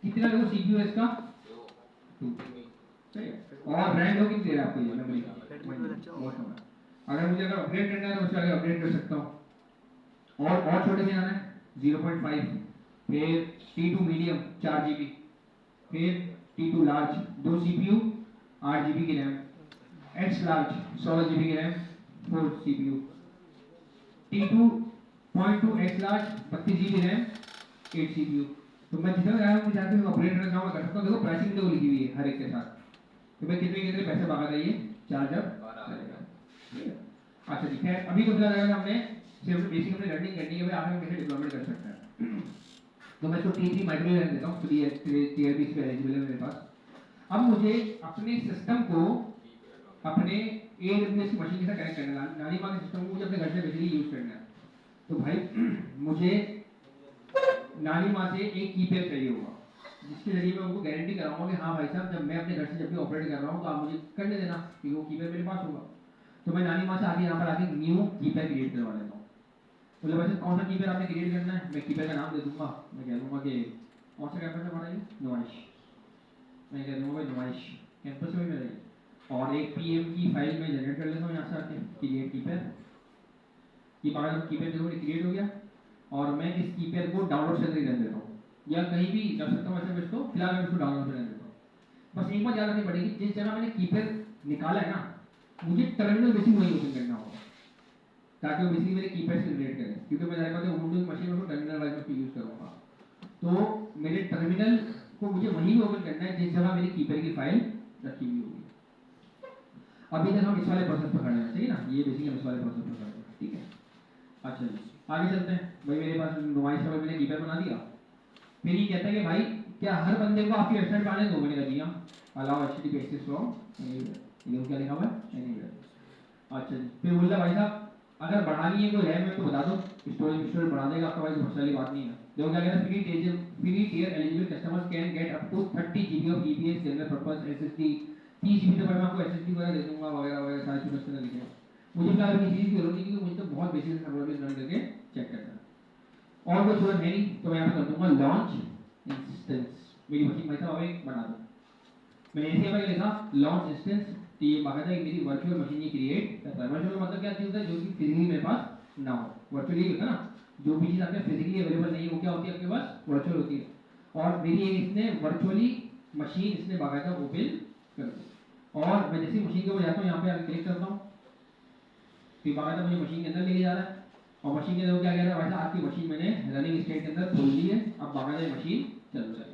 कितना देखो सीपीयू है इसका 2, सही है। और रैम दो कितनी दे रहा है आपको ये मेमोरी का, बहुत कम है। अगर मुझे अगर अपग्रेड करना है तो उससे आगे अपग्रेड कर सकता हूँ। और छोटे में आना है 0.5, फिर T2 मीडियम 4 GB, फिर T2 लार्ज 2 CPU 8 GB की रैम, X लार्ज 16 GB की RAM 4 CPU, T2.2 X large 32 GB RAM 8 CPU। तो मैं जितना रहा हूँ चाहते हो अपग्रेड करना चाहूँ कर सकता हूँ। देखो प्राइसिंग देखो लिखी हुई है हर एक के साथ, तो भाई कितने कितने पैसे भागा था ये चार्जर करेगा, ठीक है। अच्छा ठीक है, अभी कुछ लगा हमने सिर्फ बेसिक अपनी लर्निंग करनी है, आगे हम कैसे डिप्लॉयमेंट कर सकते हैं। तो मैं इसको T3 माइक्रोवेव रख देता हूँ, तो ये टीयर बीस पे एलिजिबल है मेरे पास। अब मुझे अपने सिस्टम को अपने AWS की मशीन के साथ कनेक्ट करना है, नानी माँ के सिस्टम को मुझे अपने घर से बिजली यूज करना है। तो भाई मुझे नानी माँ से एक कीपैड चाहिए होगा, जिसके जरिए मैं उनको गारंटी कराऊंगा कि हाँ भाई साहब जब मैं अपने घर से जब भी ऑपरेट कर रहा हूँ तो आप मुझे करने देना कि वो कीपैड मेरे पास होगा। तो मैं नानी माँ से आके यहाँ पर आके न्यू कीपैड क्रिएट करवा लेता हूँ। बोले वैसे कौन सा कीपैड आपने क्रिएट करना है, मैं कीपैड का नाम दे दूंगा, मैं कह दूंगा कि कौन सा कैंपस है हमारा ये नुमाइश, मैं कह दूंगा भाई नुमाइश कैंपस में मेरा ये, और एक PM की फाइल में जनरेट कर लेता हूँ यहाँ से आके क्रिएट कीपैड। ये पावर कीपैड देखो क्रिएट हो गया, और मैं इस कीपैड को डाउनलोड से नहीं रख देता हूँ या कहीं भी रख सकता हूँ, ऐसे इसको फिलहाल मैं इसको डाउनलोड से रख देता हूँ। बस एक बात याद रखनी पड़ेगी, जिस जगह मैंने कीपैड निकाला है ना, मुझे टर्मिनल बेसिक वही ओपन करना होगा ताकि वो बेसिकली मेरे कीपैड से रिलेट करें, क्योंकि मैं जाकर विंडोज मशीन में टर्मिनल वाइज में यूज करूंगा। तो मेरे टर्मिनल को मुझे वहीं ओपन करना है जिस जगह मेरी कीपैड की फाइल रखी हुई होगी। अभी तक हम इस वाले प्रोसेस पर खड़े हैं, सही ना, ये बेसिकली हम इस वाले प्रोसेस पर खड़े हैं, ठीक है। अच्छा जी आगे चलते हैं। भाई मेरे पास नुमाइश का मैंने कीपैड बना दिया, फिर ये कहता है कि भाई क्या हर बंदे को आपकी वेबसाइट पर आने दो, मैंने कह दिया allow HTTP access from anywhere, ये क्या लिखा हुआ है एनीवेयर। अच्छा जी फिर बोल रहा भाई साहब अगर बढ़ानी है कोई रैम है तो बता दो, स्टोरेज बढ़ा देगा आपका, भाई बहुत सारी बात नहीं है। देखो क्या कहता है, free tier eligible customers can get up to 30 GB of EPS general purpose SSD, 30 GB तक मैं आपको SSD वगैरह दे दूंगा वगैरह वगैरह सारी चीज़ें उसमें लिखे हैं। मुझे क्या किसी चीज़ की जरूरत नहीं, क्योंकि मुझे तो बहुत बेसिक सर्वर पे रन करके चेक करना है और कोई सूरत है नहीं, तो मैं यहाँ पे कर दूंगा लॉन्च इंस्टेंस, मेरी मशीन भाई साहब एक बना दो। मैंने ऐसे यहाँ लिखा लॉन्च इंस्टेंस, तो ये बाकायदा एक मेरी वर्चुअल मशीन ये क्रिएट करता है। वर्चुअल मतलब क्या चीज़ होता है जो कि फिजिकली मेरे पास ना हो, वर्चुअली होता है ना, जो भी चीज़ आपके फिजिकली अवेलेबल नहीं है वो क्या होती है आपके पास वर्चुअल होती है। और मेरी एक इसने वर्चुअली मशीन इसने बाकायदा ओपन कर दी, और मैं जैसे मशीन के ऊपर जाता हूँ यहाँ पे आगे क्लिक करता हूँ, फिर बाकायदा मुझे मशीन के अंदर लेके जा रहा है, और मशीन के अंदर क्या कह रहा है भाई साहब आपकी मशीन मैंने रनिंग स्टेट के अंदर खोल दी है, अब बाकायदा मशीन चल रही है।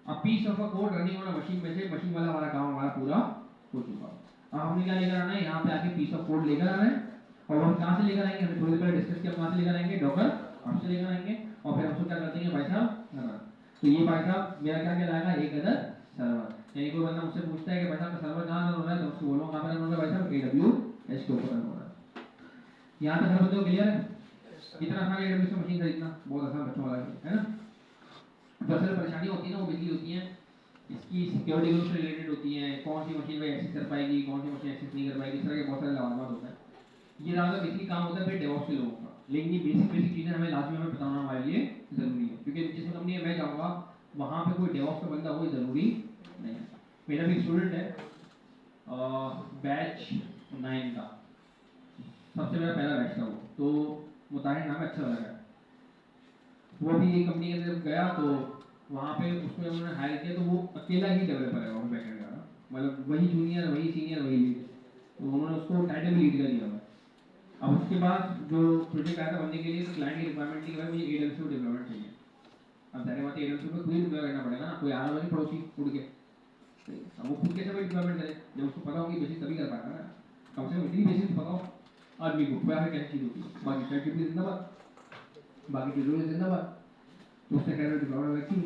अब piece of a code running on a machine में से मशीन वाला हमारा काम हमारा पूरा हो चुका। अब हमने क्या लेकर आना है, यहाँ पे आके पीस ऑफ कोड लेकर आना है, और हम कहाँ से लेकर आएंगे, हमने थोड़ी देर पहले डिस्कस किया, कहाँ से लेकर आएंगे डॉकर हब से लेकर आएंगे, और फिर हम उसको क्या कर देंगे भाई साहब। तो ये भाई साहब मेरा क्या कहलाएगा एक अदर सर्वर, यानी कोई बंदा मुझसे पूछता है कि भाई साहब का सर्वर कहाँ रन हो रहा है, तो उसको बोलूँगा कहाँ पे रन हो रहा है भाई साहब AWS के ऊपर रन हो रहा है। यहाँ तक हर बंदे को क्लियर है, इतना आसान है AWS मशीन खरीदना, बहुत आसान बच्चों वाला है ना। जो असल परेशानी होती है ना वो बिजली होती है, इसकी सिक्योरिटी ग्रुप से रिलेटेड होती है, कौन सी मशीन में एक्सेस कर पाएगी कौन सी मशीन एक्सेस नहीं कर पाएगी, इस तरह के बहुत सारे लवाजमात होते हैं। ये ज़्यादा बेसिक काम होता है फिर डेवॉप्स के लोगों का, लेकिन ये बेसिक बेसिक चीज़ें हमें लास्ट में हमें बताना हमारे लिए ज़रूरी है, क्योंकि जिस कंपनी में मैं जाऊँगा वहाँ पे कोई डेवॉप्स का बंदा हो ज़रूरी नहीं है। मेरा भी स्टूडेंट है बैच 9 का, सबसे मेरा पहला बैच था वो, तो मुताहिर नाम अच्छा लगा, वो भी एक कंपनी के अंदर गया तो वहाँ पे उसमें उन्होंने हायर किया, तो वो अकेला ही डेवलपर है वहाँ बैकएंड का, मतलब वही जूनियर वही सीनियर वही लीड, तो उन्होंने उसको टाइटल भी लीड का दिया हुआ। अब उसके बाद जो प्रोजेक्ट आया था बनने के लिए, तो क्लाइंट की रिक्वायरमेंट थी कि भाई मुझे AWS को डेवलपमेंट चाहिए। अब जाने बात AWS को खुद ही डिप्लॉय करना पड़ेगा ना, कोई आ रहा नहीं पड़ोसी उड़ के, अब वो खुद कैसे डिप्लॉयमेंट करे, जब उसको पता होगी बेसिक तभी कर पाएगा ना, कम से कम इतनी बेसिक पता हो आदमी को क्या है कैसी चीज़ होती है। बाकी चैट जिंदाबाद, बाकी ट्यूटोरियल जिंदाबाद, तो उसने कह रहे डिप्लॉयमेंट रखी।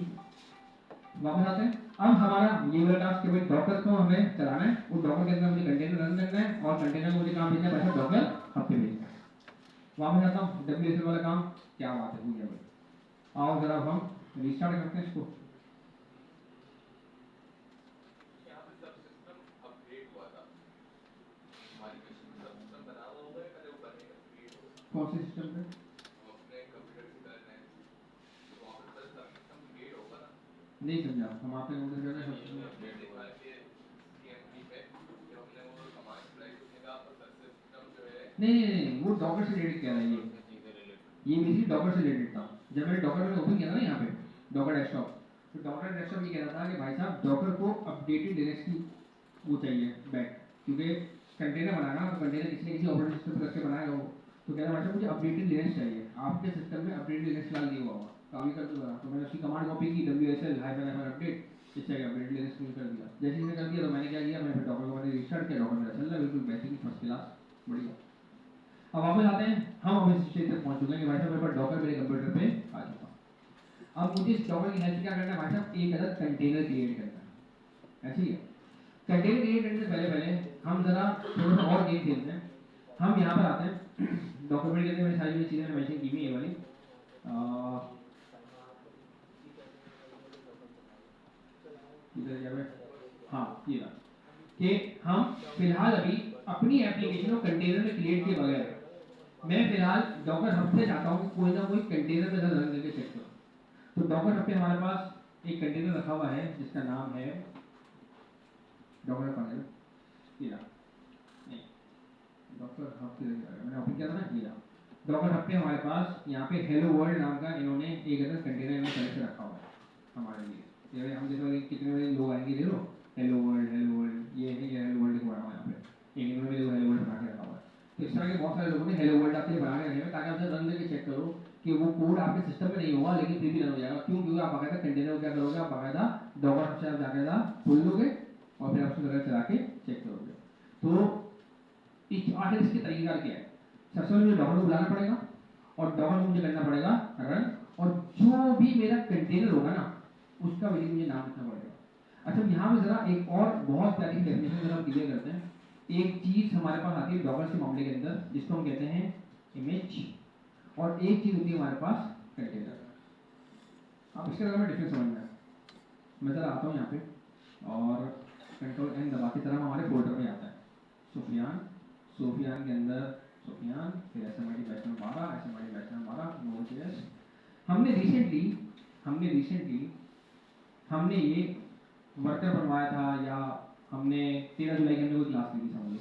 वापस आते हैं, अब हमारा ये वाला टास्क केवल डॉकर को हमें चलाना है, उस डॉकर के अंदर मुझे कंटेनर रन करना है, और कंटेनर को मुझे काम भेजना है वैसे डॉकर हब पे भेजना है। वापस आता हूँ, WSL वाला काम क्या बात है, भूल गया भाई। आओ जरा हम रिस्टार्ट करते हैं इसको। कौन से सिस्टम पे? नहीं समझा, हम आपके कंप्यूटर पे सब नहीं वो डॉकर से रिलेटेड कह रहा है ये बेसिकली डॉकर से रिलेटेड था। जब मैंने डॉकर में ओपन किया था ना यहाँ पे डॉकर डेस्कटॉप, तो डॉकर डेस्कटॉप ये कह रहा था कि भाई साहब डॉकर को अपडेटेड लिनक्स की वो चाहिए बैक, क्योंकि कंटेनर बनाना तो कंटेनर किसी न किसी ऑपरेटिंग सिस्टम पर रख के बनाएगा वो, तो कह रहा भाई साहब मुझे अपडेटेड लिनक्स चाहिए, आपके सिस्टम में अपडेटेड लिनक्स डाल दिया हुआ काम ही कर दूंगा। तो मैंने उसकी कमांड कॉपी की WSL -, अपडेट, इससे अपडेट लिनक्स में कर दिया। जैसे ही कर दिया तो मैंने क्या किया, मैंने फिर डॉकर को मैंने रिस्टार्ट किया, डॉकर मेरा चल रहा है बिल्कुल बेसिक फर्स्ट क्लास बढ़िया। अब वापस आते हैं, हम अब इस स्टेज तक पहुंच चुके हैं कि भाई साहब मेरे पास डॉकर मेरे कंप्यूटर पे आ चुका। अब मुझे इस डॉकर की हेल्प क्या करना है भाई साहब, एक अदर कंटेनर क्रिएट करना है। ऐसे ही है, कंटेनर क्रिएट करने से पहले हम जरा थोड़ा सा और गेम खेलते हैं। हम यहाँ पर आते हैं डॉक्यूमेंट के अंदर मैंने सारी चीज़ें मेंशन की हुई है ये वाली, इधर क्या है, हाँ ये रहा कि हम फिलहाल अभी अपनी एप्लीकेशन को कंटेनर में क्रिएट किए बगैर मैं फिलहाल डॉकर हब से चाहता हूँ कि कोई ना कोई कंटेनर में रन करके चेक करो। तो डॉकर हब पे हमारे पास एक कंटेनर रखा हुआ है जिसका नाम है डॉकर पैनल, ये रहा, नहीं डॉकर हब से मैंने ओपन किया था ना, ये रहा डॉकर हब पे हमारे पास यहाँ पे हेलो वर्ल्ड नाम का इन्होंने एक अदर कंटेनर में सेलेक्ट रखा हुआ है हमारे लिए। ये हम देखो कितने बजे लोग आएंगे, देखो हेलो वर्ल्ड ये है, ये हेलो वर्ल्ड को बना हुआ है यहाँ पे, एक इन्होंने भी हेलो वर्ल्ड बना के रखा हुआ है। तो इस तरह के बहुत सारे लोगों ने हेलो वर्ल्ड आपके बना के रखे हैं ताकि आप रन करके चेक करो कि वो कोड आपके सिस्टम में नहीं होगा लेकिन फिर भी रन हो जाएगा। क्यों? क्योंकि आप बाकायदा कंटेनर को क्या करोगे, आप बाकायदा डॉकर हब से आप बाकायदा खोल लोगे और फिर आप उसको चला के चेक करोगे। तो आखिर इसके तरीका क्या है, सबसे पहले मुझे डॉकर को बुलाना पड़ेगा और डॉकर को मुझे करना पड़ेगा रन, और जो भी मेरा कंटेनर होगा ना उसका वजह मुझे नाम लिखना पड़ेगा। अच्छा यहाँ पे जरा एक और बहुत प्यारी डेफिनेशन जरा क्लियर करते हैं। एक चीज हमारे पास आती है डॉकर के मामले के अंदर जिसको हम कहते हैं इमेज, और एक चीज होती है हमारे पास कंटेनर। अब इसके अगर डिफरेंस समझना है, मैं जरा आता हूँ यहाँ पे और Ctrl+N दबा के तरह हमारे फोल्डर में आता है सुफियान, सुफियान के अंदर सुफियान, फिर SMID batch number 12, SMID batch number 12 Node.js। हमने रिसेंटली हमने ये वर्कर बनवाया था, या हमने 13 जुलाई की हमने कोई क्लास ली थी, समझ लो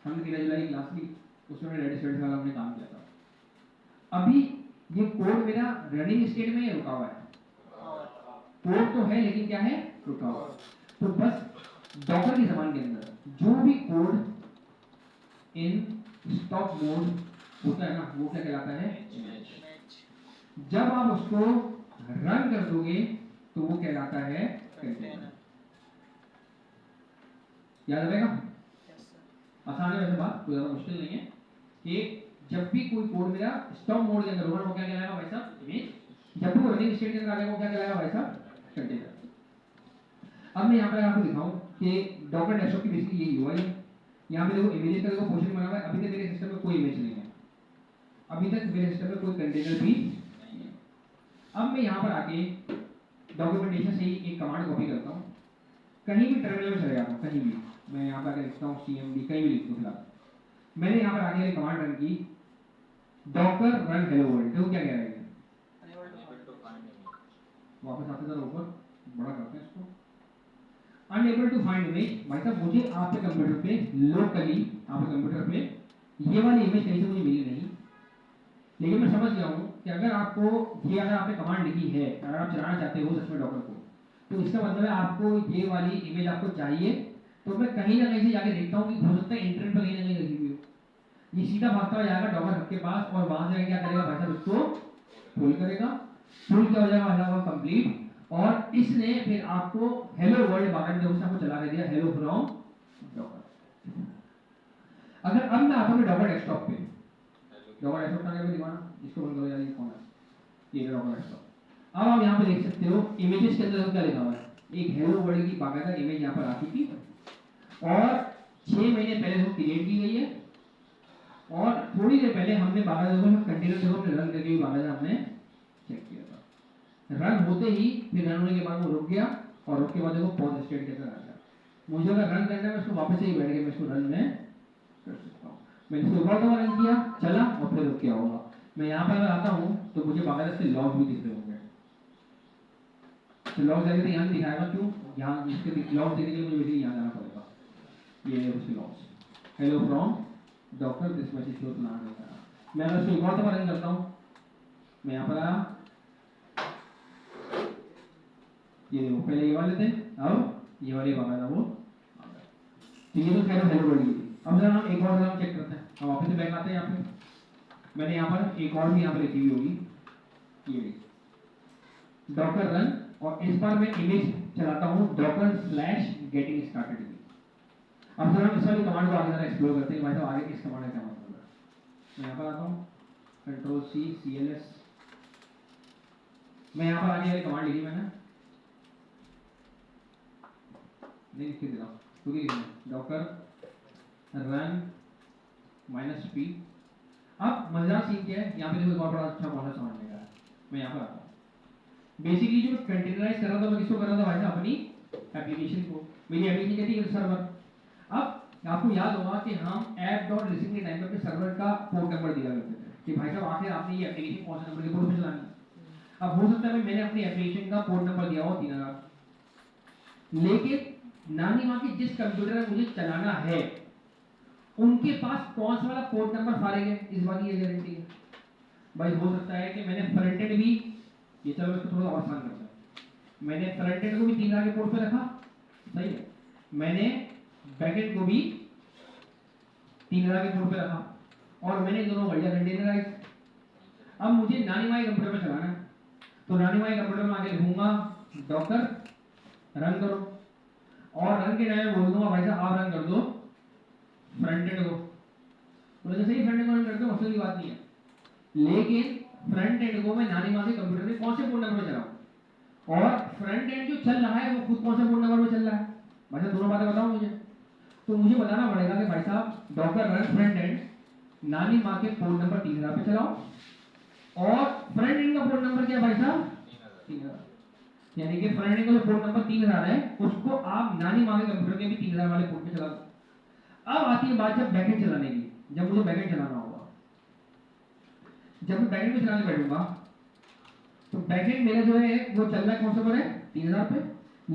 हमने 13 जुलाई की क्लास ली, उसमें हमने रेडिस सर्विस वाला हमने काम किया था। अभी ये कोड मेरा रनिंग स्टेट में रुका हुआ है, कोड तो है लेकिन क्या है, रुका हुआ। तो बस डॉकर की जबान के अंदर जो भी कोड इन स्टॉप मोड होता है ना वो क्या कहलाता है, इमेज। जब आप उसको रन कर दोगे तो वो कहलाता है कंटेनर। याद रहेगा? आसान है वैसे बात, कोई ज्यादा मुश्किल नहीं है कि जब भी कोई कोड मेरा स्टॉप मोड के अंदर होगा वो क्या कहलाएगा भाई साहब, इमेज। जब भी रनिंग स्टेट के अंदर आ जाएगा वो क्या कहलाएगा भाई साहब, कंटेनर। अब मैं यहाँ पर आपको दिखाऊं कि डॉकर डेस्कटॉप की बेसिकली यही हुआ है। यहाँ पे देखो इमेजेस का देखो पोर्शन बना हुआ है, अभी तक मेरे सिस्टम में कोई इमेज नहीं है, अभी तक मेरे सिस्टम में कोई कंटेनर भी नहीं है। अब मैं यहाँ पर आके डॉक्यूमेंटेशन से ही एक कमांड कॉपी करता हूँ, कहीं भी टर्मिनल में चले जाता हूँ, कहीं भी मैं यहाँ पर आके लिखता हूँ CMD, कहीं भी लिख दूँ फिलहाल। मैंने यहाँ पर आके कमांड रन की डॉकर रन हेलो वर्ल्ड, तो क्या कह रहा है, वापस आते जरा ऊपर बड़ा करते हैं इसको, अनएबल टू फाइंड इमेज। भाई साहब मुझे आपके कंप्यूटर पे लोकली आपके कंप्यूटर पे ये वाली इमेज कहीं से मुझे मिली नहीं, लेकिन मैं समझ गया हूँ कि अगर आपको ये अगर आपने कमांड लिखी है, अगर आप चलाना चाहते हो सच में डॉकर को, तो इसका मतलब है आपको ये वाली इमेज आपको चाहिए। तो मैं कहीं ना कहीं से जाके देखता हूँ कि हो सकता है इंटरनेट पर कहीं ना कहीं लगी हुई हो। ये सीधा भागता हुआ जाएगा डॉकर हब के पास और वहां से क्या करेगा भाई साहब, इसको पुल करेगा, पुल क्या हो जाएगा भाई साहब कंप्लीट, और इसने फिर आपको हेलो वर्ल्ड बाहर में आपको चला के दिया हेलो फ्रॉम डॉकर। अगर अब मैं आता हूँ डॉकर डेस्कटॉप पे, डॉकर डेस्कटॉप का क्या दिखाना, इसको बंद करो यार, ये कौन है, ये डॉकर डेस्कटॉप। अब आप यहाँ पे देख सकते हो इमेजेस के अंदर क्या लिखा हुआ है, एक हेलो वर्ल्ड की बाकायदा इमेज यहाँ पर आ चुकी है और 6 महीने पहले वो क्रिएट की गई है, और थोड़ी देर पहले हमने बाकायदा कंटेनर देखो हमने रन करके भी बाकायदा हमने चेक किया था। रन होते ही फिर रन होने के बाद वो रुक गया और रुक के बाद देखो पॉज स्टेट के अंदर आ गया। मुझे अगर रन करना है मैं इसको वापस से ही बैठ के मैं इसको रन में कर सकता हूँ। मैंने इसको ऊपर दबा रन किया, चला और फिर रुक गया होगा। मैं यहाँ पर अगर आता हूँ तो मुझे बाकायदा से लॉग भी दिख रहे होंगे, तो लॉग जाएगा तो यहाँ दिखाएगा, क्यों यहाँ इसके लॉग देने के लिए मुझे बेसिकली यहाँ जाना पड़ेगा, ये है उसके logs. Hello from doctor this message show plan होता है। मैं अगर इसको एक और दफा रन करता हूँ, मैं यहाँ पर आया, ये देखो पहले ये वाले थे, अब ये वाले वाला था वो, तो ये तो खैर हेलो वर्ड की। अब जरा हम एक और जरा चेक करते हैं, हम वापस से बैक आते हैं यहाँ पे, मैंने यहाँ पर एक और भी यहाँ पर लिखी हुई होगी, ये डॉकर रन, और इस बार मैं इमेज चलाता हूँ डॉकर स्लैश गेटिंग स्टार्टेड की। अब जरा हम इस वाली कमांड को आगे जरा एक्सप्लोर करते हैं, भाई साहब आगे इस कमांड का क्या मतलब है। मैं यहाँ पर आता हूँ, कंट्रोल सी CLS, मैं यहाँ पर आगे वाली कमांड लिखी मैंने, नहीं लिख के दे रहा हूँ क्योंकि लिखना है डॉकर रन -p। अब मजेदार सीन क्या है, यहाँ पे देखो एक और बड़ा अच्छा कॉन्सेप्ट समझने का है। मैं यहाँ पर आता हूँ, बेसिकली जो मैं कंटेनराइज कर रहा था, मैं किसको कर रहा था भाई साहब, अपनी एप्लीकेशन को। मेरी एप्लीकेशन कहती है सर्वर। अब आपको याद होगा कि हम app.listen के टाइम पे सर्वर का पोर्ट नंबर दिया करते थे कि भाई साहब आखिर आपने ये एप्लीकेशन कौन से नंबर के पोर्ट पे चलानी है। अब हो सकता है मैंने अपनी एप्लीकेशन का पोर्ट नंबर दिया हो 3000, लेकिन नानी माँ के जिस कंप्यूटर में मुझे चलाना है उनके पास कौन सा वाला पोर्ट नंबर फारेग है, इस बात की गारंटी है। भाई हो सकता है कि मैंने फ्रंट एंड भी, ये चलो इसको थोड़ा आसान करते हैं, मैंने फ्रंट एंड को भी 3000 के पोर्ट पे रखा, सही है, मैंने बैक एंड को भी 3000 के पोर्ट पे रखा, और मैंने दोनों बढ़िया कंटेनराइज। अब मुझे नानी माई कंप्यूटर पे चलाना है, तो नानी माई कंप्यूटर में आके लिखूंगा डॉकर रन करो, और रन के टाइम बोल दूंगा भाई साहब आप रन कर दो फ्रंट एंड को। तो जैसे ही फ्रंट एंड को रन करते हो मसले की बात नहीं है, लेकिन फ्रंट एंड को मैं नानी माँ के कंप्यूटर में कौन से पोर्ट नंबर पे चलाऊं, और फ्रंट एंड जो चल रहा है वो खुद कौन से पोर्ट नंबर पे चल रहा है। भाई साहब दोनों बातें बताओ मुझे। तो मुझे बताना पड़ेगा कि भाई साहब डॉकर रन फ्रंट एंड नानी माँ के पोर्ट नंबर 3000 पे चलाओ, और फ्रंट एंड का पोर्ट नंबर क्या है भाई साहब 3000, यानी कि फ्रंट एंड का जो पोर्ट नंबर 3000 है उसको आप नानी माँ के कंप्यूटर के भी 3000 वाले पोर्ट पे चला दो। अब आती है बात जब बैकएंड चलाने की, जब मुझे बैकएंड चलाना होगा, जब मैं बैकएंड में चलाने बैठूंगा तो बैकएंड मेरा जो है वो चल रहा है कौन सा पर है 3000 पे,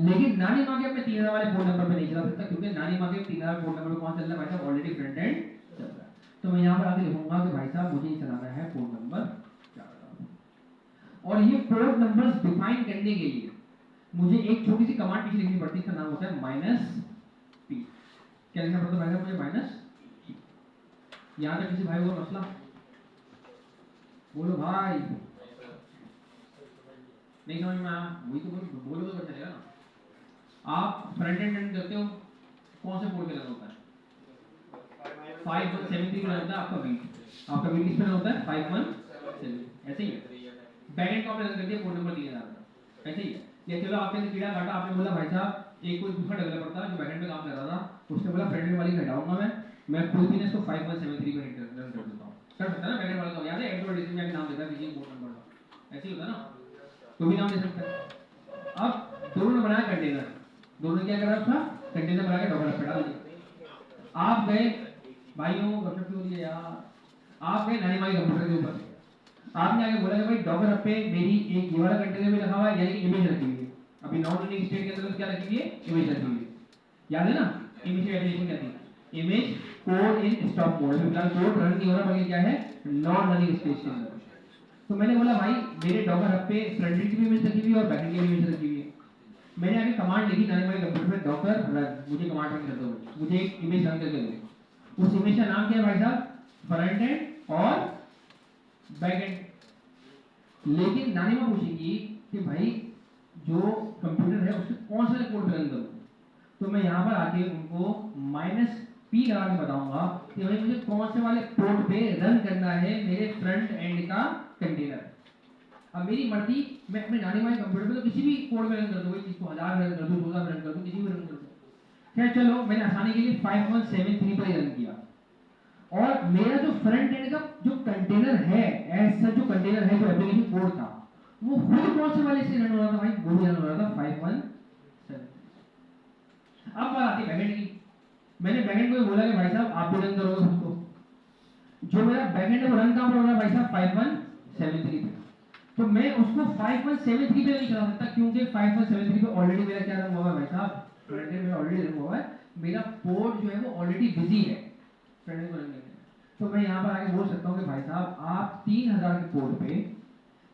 लेकिन नानी माँ के अपने 3000 वाले पोर्ट नंबर पे नहीं चला सकता, क्योंकि नानी माँ के 3000 पोर्ट नंबर पे कौन चल रहा है भाई साहब ऑलरेडी फ्रंट एंड चल रहा है। तो मैं यहाँ पर आके लिखूंगा कि भाई साहब मुझे चलाना है पोर्ट नंबर 4000, और ये पोर्ट नंबर्स डिफाइन करने के लिए मुझे एक छोटी सी कमांड पीछे लिखनी पड़ती है, इसका नाम होता है -p। क्या लिखना पड़ता है मुझे -p। यहाँ तक किसी भाई को मसला, बोलो भाई, नहीं समझ में आया, वही तो बोलो तो चलेगा ना। आप फ्रंट एंड रन करते हो कौन से पोर्ट पे रन होता है 5173 पे होता है आपका वीक, आपका वीक किस पे रन होता है 5173, ऐसे ही है। बैक एंड को आपने रन कर दिया पोर्ट नंबर 3000 पे, ऐसे ही है। ये चलो आपने कीड़ा काटा, आपने बोला भाई साहब एक कोई दूसरा डेवलपर था जो बैक एंड पे काम कर रहा था, उसने बोला फ्रंट एंड वाली हटाऊंगा मैं खुद भी इसको 5173 पे रन कर देता हूं, कर सकता है ना। बैक एंड वाला तो याद है एडवर्टाइजमेंट में नाम देता है किसी पोर्ट नंबर का, ऐसे ही होता है ना, तो भी नाम दे सकता है। अब दोनों ने बनाया कंटेनर, दोनों ने क्या करा था कंटेनर बना के डॉकर पे डाल दिया। आप गए भाइयों गपशप क्यों हो रही है यार, आप गए नानी माई कंप्यूटर के ऊपर, आपने आगे बोला कि भाई डॉकर पे मेरी एक ये वाला कंटेनर में रखा हुआ है, यानी कि इमेज रखी हुई है। अभी नॉन रनिंग स्टेट के अंदर क्या रखी हुई है, इमेज रखी हुई है, याद है ना। इमेज की डेफिनेशन क्या थी, इमेज कोड इन स्टॉप मोड, फिलहाल कोड रन नहीं हो रहा बल्कि क्या है नॉन रनिंग स्टेट के अंदर। तो मैंने बोला भाई मेरे डॉकर हब पे फ्रंट एंड की भी इमेज रखी हुई है और बैक एंड की भी इमेज रखी हुई है। मैंने आगे कमांड लिखी नानी माई कंप्यूटर पे डॉकर रन, मुझे कमांड रन कर दो, मुझे एक इमेज रन करके दो। उस इमेज का नाम क्या है भाई साहब फ्रंट एंड और बैक एंड। लेकिन नानी माँ पूछेगी कि भाई जो कंप्यूटर है उसके कौन सा कोड रन करूं, तो मैं यहाँ पर आके उनको -p लगा के बताऊंगा कि भाई मुझे कौन से वाले पोर्ट पे रन करना है मेरे फ्रंट एंड का कंटेनर। अब मेरी मर्जी, मैं अपने नानी माँ कंप्यूटर पे तो किसी भी कोड में रन कर दूं, किसी को 1000 में रन कर दूं, 2000 में रन कर दूं, किसी भी रन कर दूं। खैर चलो मैंने आसानी के लिए 5173 पर ही रन किया, और मेरा जो फ्रंट एंड का जो कंटेनर है, ऐसा जो कंटेनर है जो एप्लीकेशन कोड था वो खुद कौन से वाले से रन हो रहा था भाई, वो भी रन हो रहा था 517। अब बात आती है बैकएंड की। मैंने बैकएंड को बोला कि भाई साहब आप भी रन करोगे उसको, जो मेरा बैकएंड है वो रन कहां पर हो रहा है भाई साहब 5173 पे। तो मैं उसको 5173 पे नहीं चला सकता, क्योंकि 5173 पे ऑलरेडी मेरा क्या रन हुआ है भाई साहब, फ्रंट एंड में ऑलरेडी रन हुआ है, मेरा पोर्ट जो है वो ऑलरेडी बिजी है फ्रंट एंड को रन करने में। तो मैं यहाँ पर आगे बोल सकता हूँ कि भाई साहब आप 3000 के पोर्ट पे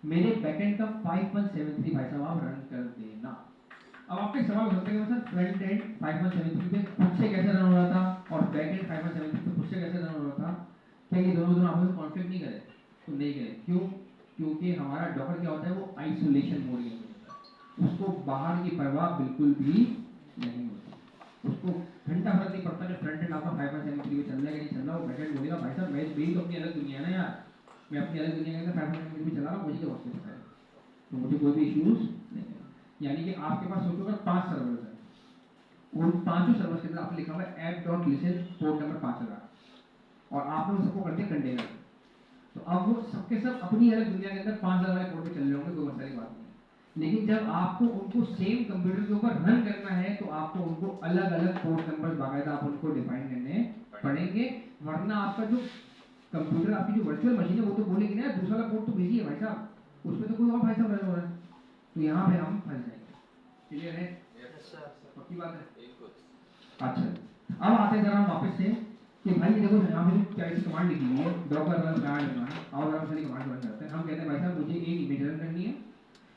मेरे बैकएंड का 5173 भाई साहब आप रन कर देना। अब आपके सवाल हो सकते हैं कि सर फ्रंट एंड 5173 पे खुद से कैसे रन हो रहा था और बैक एंड 5173 पे खुद से कैसे रन हो रहा था, क्या ये दोनों आपस में कॉन्फ्लिक्ट नहीं करे? तो नहीं करे। क्यों? क्योंकि हमारा डॉकर क्या होता है, वो आइसोलेशन मोड में होता है, उसको बाहर की परवाह बिल्कुल भी नहीं होती, उसको घंटा फर्क नहीं पड़ता कि फ्रंट एंड आपका 5173 पे चल रहा है कि नहीं चल रहा। वो बैक एंड बोलेगा भाई साहब मेरी तो अपनी अलग दुनिया है ना यार, मैं अपनी अलग दुनिया के अंदर 5173 पे चला रहा हूँ, मुझे तो वक्त पता है, तो मुझे कोई भी इश्यूज नहीं है। यानी कि आपके पास सोचो अगर 5 सर्वर्स हैं, उन पांचों सर्वर्स के अंदर आपने लिखा हुआ है app.listen पोर्ट नंबर 5000 और आपने उन सबको कर दिया कंटेनर, तो अब वो सबके सब अपनी अलग दुनिया के अंदर 5000 वाले पोर्ट पे चल रहे होंगे, कोई मसला की बात नहीं है। लेकिन जब आपको उनको सेम कंप्यूटर के ऊपर रन करना है तो आपको उनको अलग अलग पोर्ट नंबर बाकायदा आप उनको डिफाइन करने पड़ेंगे, वरना आपका जो कंप्यूटर आपकी जो वर्चुअल मशीन है वो तो बोलेगी ना दूसरा वाला पोर्ट तो बिजी है भाई साहब, उसमें तो कोई और भाई साहब रन हो रहा है, तो यहाँ पे हम फंस जाएंगे। क्लियर है? पक्की बात है। अच्छा, अब आते हैं जरा वापस से कि भाई ये देखो यहाँ पे जो क्या ऐसी कमांड लिखी हुई है डॉकर रन कमांड है, और हम सारी कमांड रन करते हैं। हम कहते हैं भाई साहब मुझे एक इमेज रन करनी है,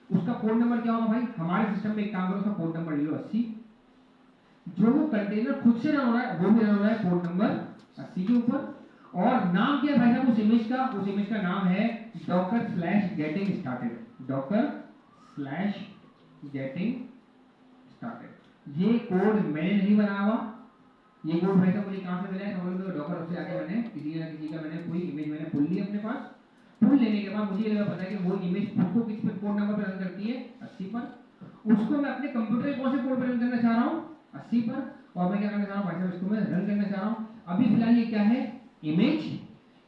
उसका पोर्ट नंबर क्या होगा भाई, हमारे सिस्टम में एक काम करो उसका पोर्ट नंबर ले लो 80, जो वो कंटेनर खुद से रन हो रहा है वो भी रन हो रहा है पोर्ट नंबर 80 के ऊपर, और नाम क्या है भाई साहब उस इमेज का नाम है docker/getting started, docker/getting started। ये कोड मैंने नहीं बनाया हुआ, ये कोड भाई साहब मुझे कहां से मिला है, समझ लो डॉकर से आके मैंने किसी का मैंने कोई इमेज मैंने पुल ली अपने पास, पुल लेने के बाद मुझे लगा पता है कि वो इमेज खुद को किस पे पोर्ट नंबर पे रन करती है 80 पर, उसको मैं अपने कंप्यूटर के कौन से पोर्ट पे रन करना चाह रहा हूं 80 पर, और मैं क्या करना चाह रहा हूं भाई साहब इसको मैं रन करना चाह रहा हूं। अभी फिलहाल ये क्या है,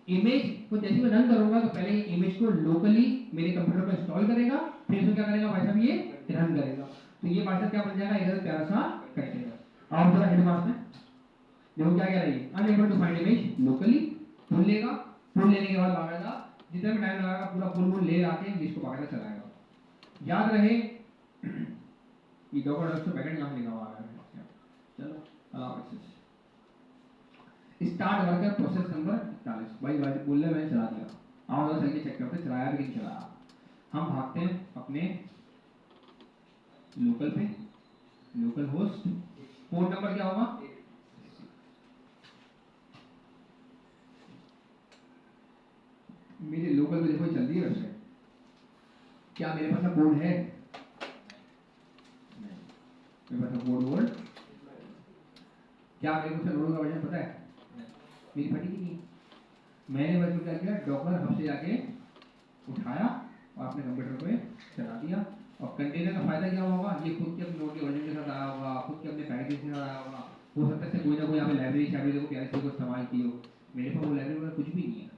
इमेज को जैसे मैं रन करूंगा तो पहले इमेज को लोकली मेरे कंप्यूटर पर इंस्टॉल करेगा, फिर इसको क्या करेगा भाई साहब ये रन करेगा, तो ये भाई साहब क्या बन जाएगा इधर प्यारा सा कंटेनर। और जरा एडवांस में देखो क्या कह रही है, अनएबल टू फाइंड इमेज लोकली, पुल लेगा, पुल लेने के बाद बाकायदा जितना भी टाइम लगाएगा पूरा पुल ले आके इसको बाकायदा चलाएगा। याद रहे ये डॉकर डॉक्स बैकएंड नाम लिखा हुआ है, चलो allow access start worker process number 41 भाई बोलने मैंने चला दिया, आओ जरा चल के चेक करते चलाया भी नहीं चलाया। हम भागते हैं अपने लोकल पे, लोकल होस्ट पोर्ट नंबर क्या होगा, मेरे लोकल में देखो चल रही है वेबसाइट, क्या मेरे पास कोड है, मेरे पास कोड वर्ड, क्या मेरे को लोड का वर्जन पता है, मेरी फटी की नहीं, मैंने बस क्या किया डॉकर हब से जाके उठाया और अपने कंप्यूटर पे चला दिया। और कंटेनर का फायदा क्या होगा, ये खुद के अपने नोड के वर्जन के साथ आया होगा, खुद के अपने पैकेज के साथ आया होगा, हो सकता है कोई ना कोई यहाँ पे लाइब्रेरी शायद को प्यारे से को इस्तेमाल की हो, मेरे पास वो लाइब्रेरी में कुछ भी नहीं है,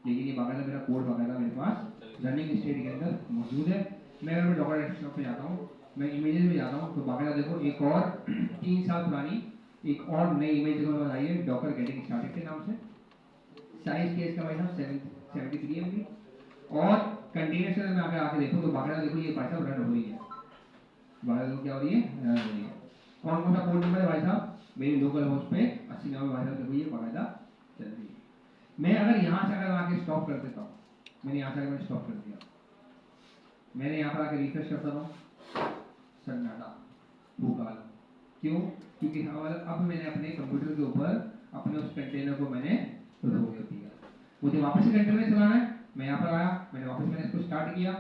लेकिन ये बाकायदा मेरा कोड बाकायदा मेरे पास रनिंग स्टेट के अंदर मौजूद है। मैं अगर मैं डॉकर डेस्कटॉप पे जाता हूँ, मैं इमेजेस में जाता हूँ तो बाकायदा देखो एक और 3 साल पुरानी एक और नई इमेज को आई है डॉकर गेटिंग स्टार्टेड के नाम से, साइज केस का भाई साहब 73 MB, और कंटेनर से मैं आके देखो तो बाकायदा देखो ये भाई साहब रन हो रही है, बाकायदा क्या हो रही है, रन हो रही है। कौन कौन सा पोर्ट नंबर है भाई साहब, मेरे लोकल होस्ट पे 80 नंबर भाई साहब देखो ये बाकायदा चल रही है। मैं अगर यहाँ से अगर आके स्टॉप कर देता हूँ, मैंने यहाँ से अगर स्टॉप कर दिया, मैंने यहाँ पर आके रिफ्रेश करता हूँ, सन्नाटा भूकाल, क्यों, क्योंकि अब मैंने अपने कंप्यूटर के ऊपर अपने उस कंटेनर को मैंने रोक दिया, मुझे वापस से कंटेनर चलाना है, मैं यहाँ पर आया, मैंने इसको स्टार्ट किया,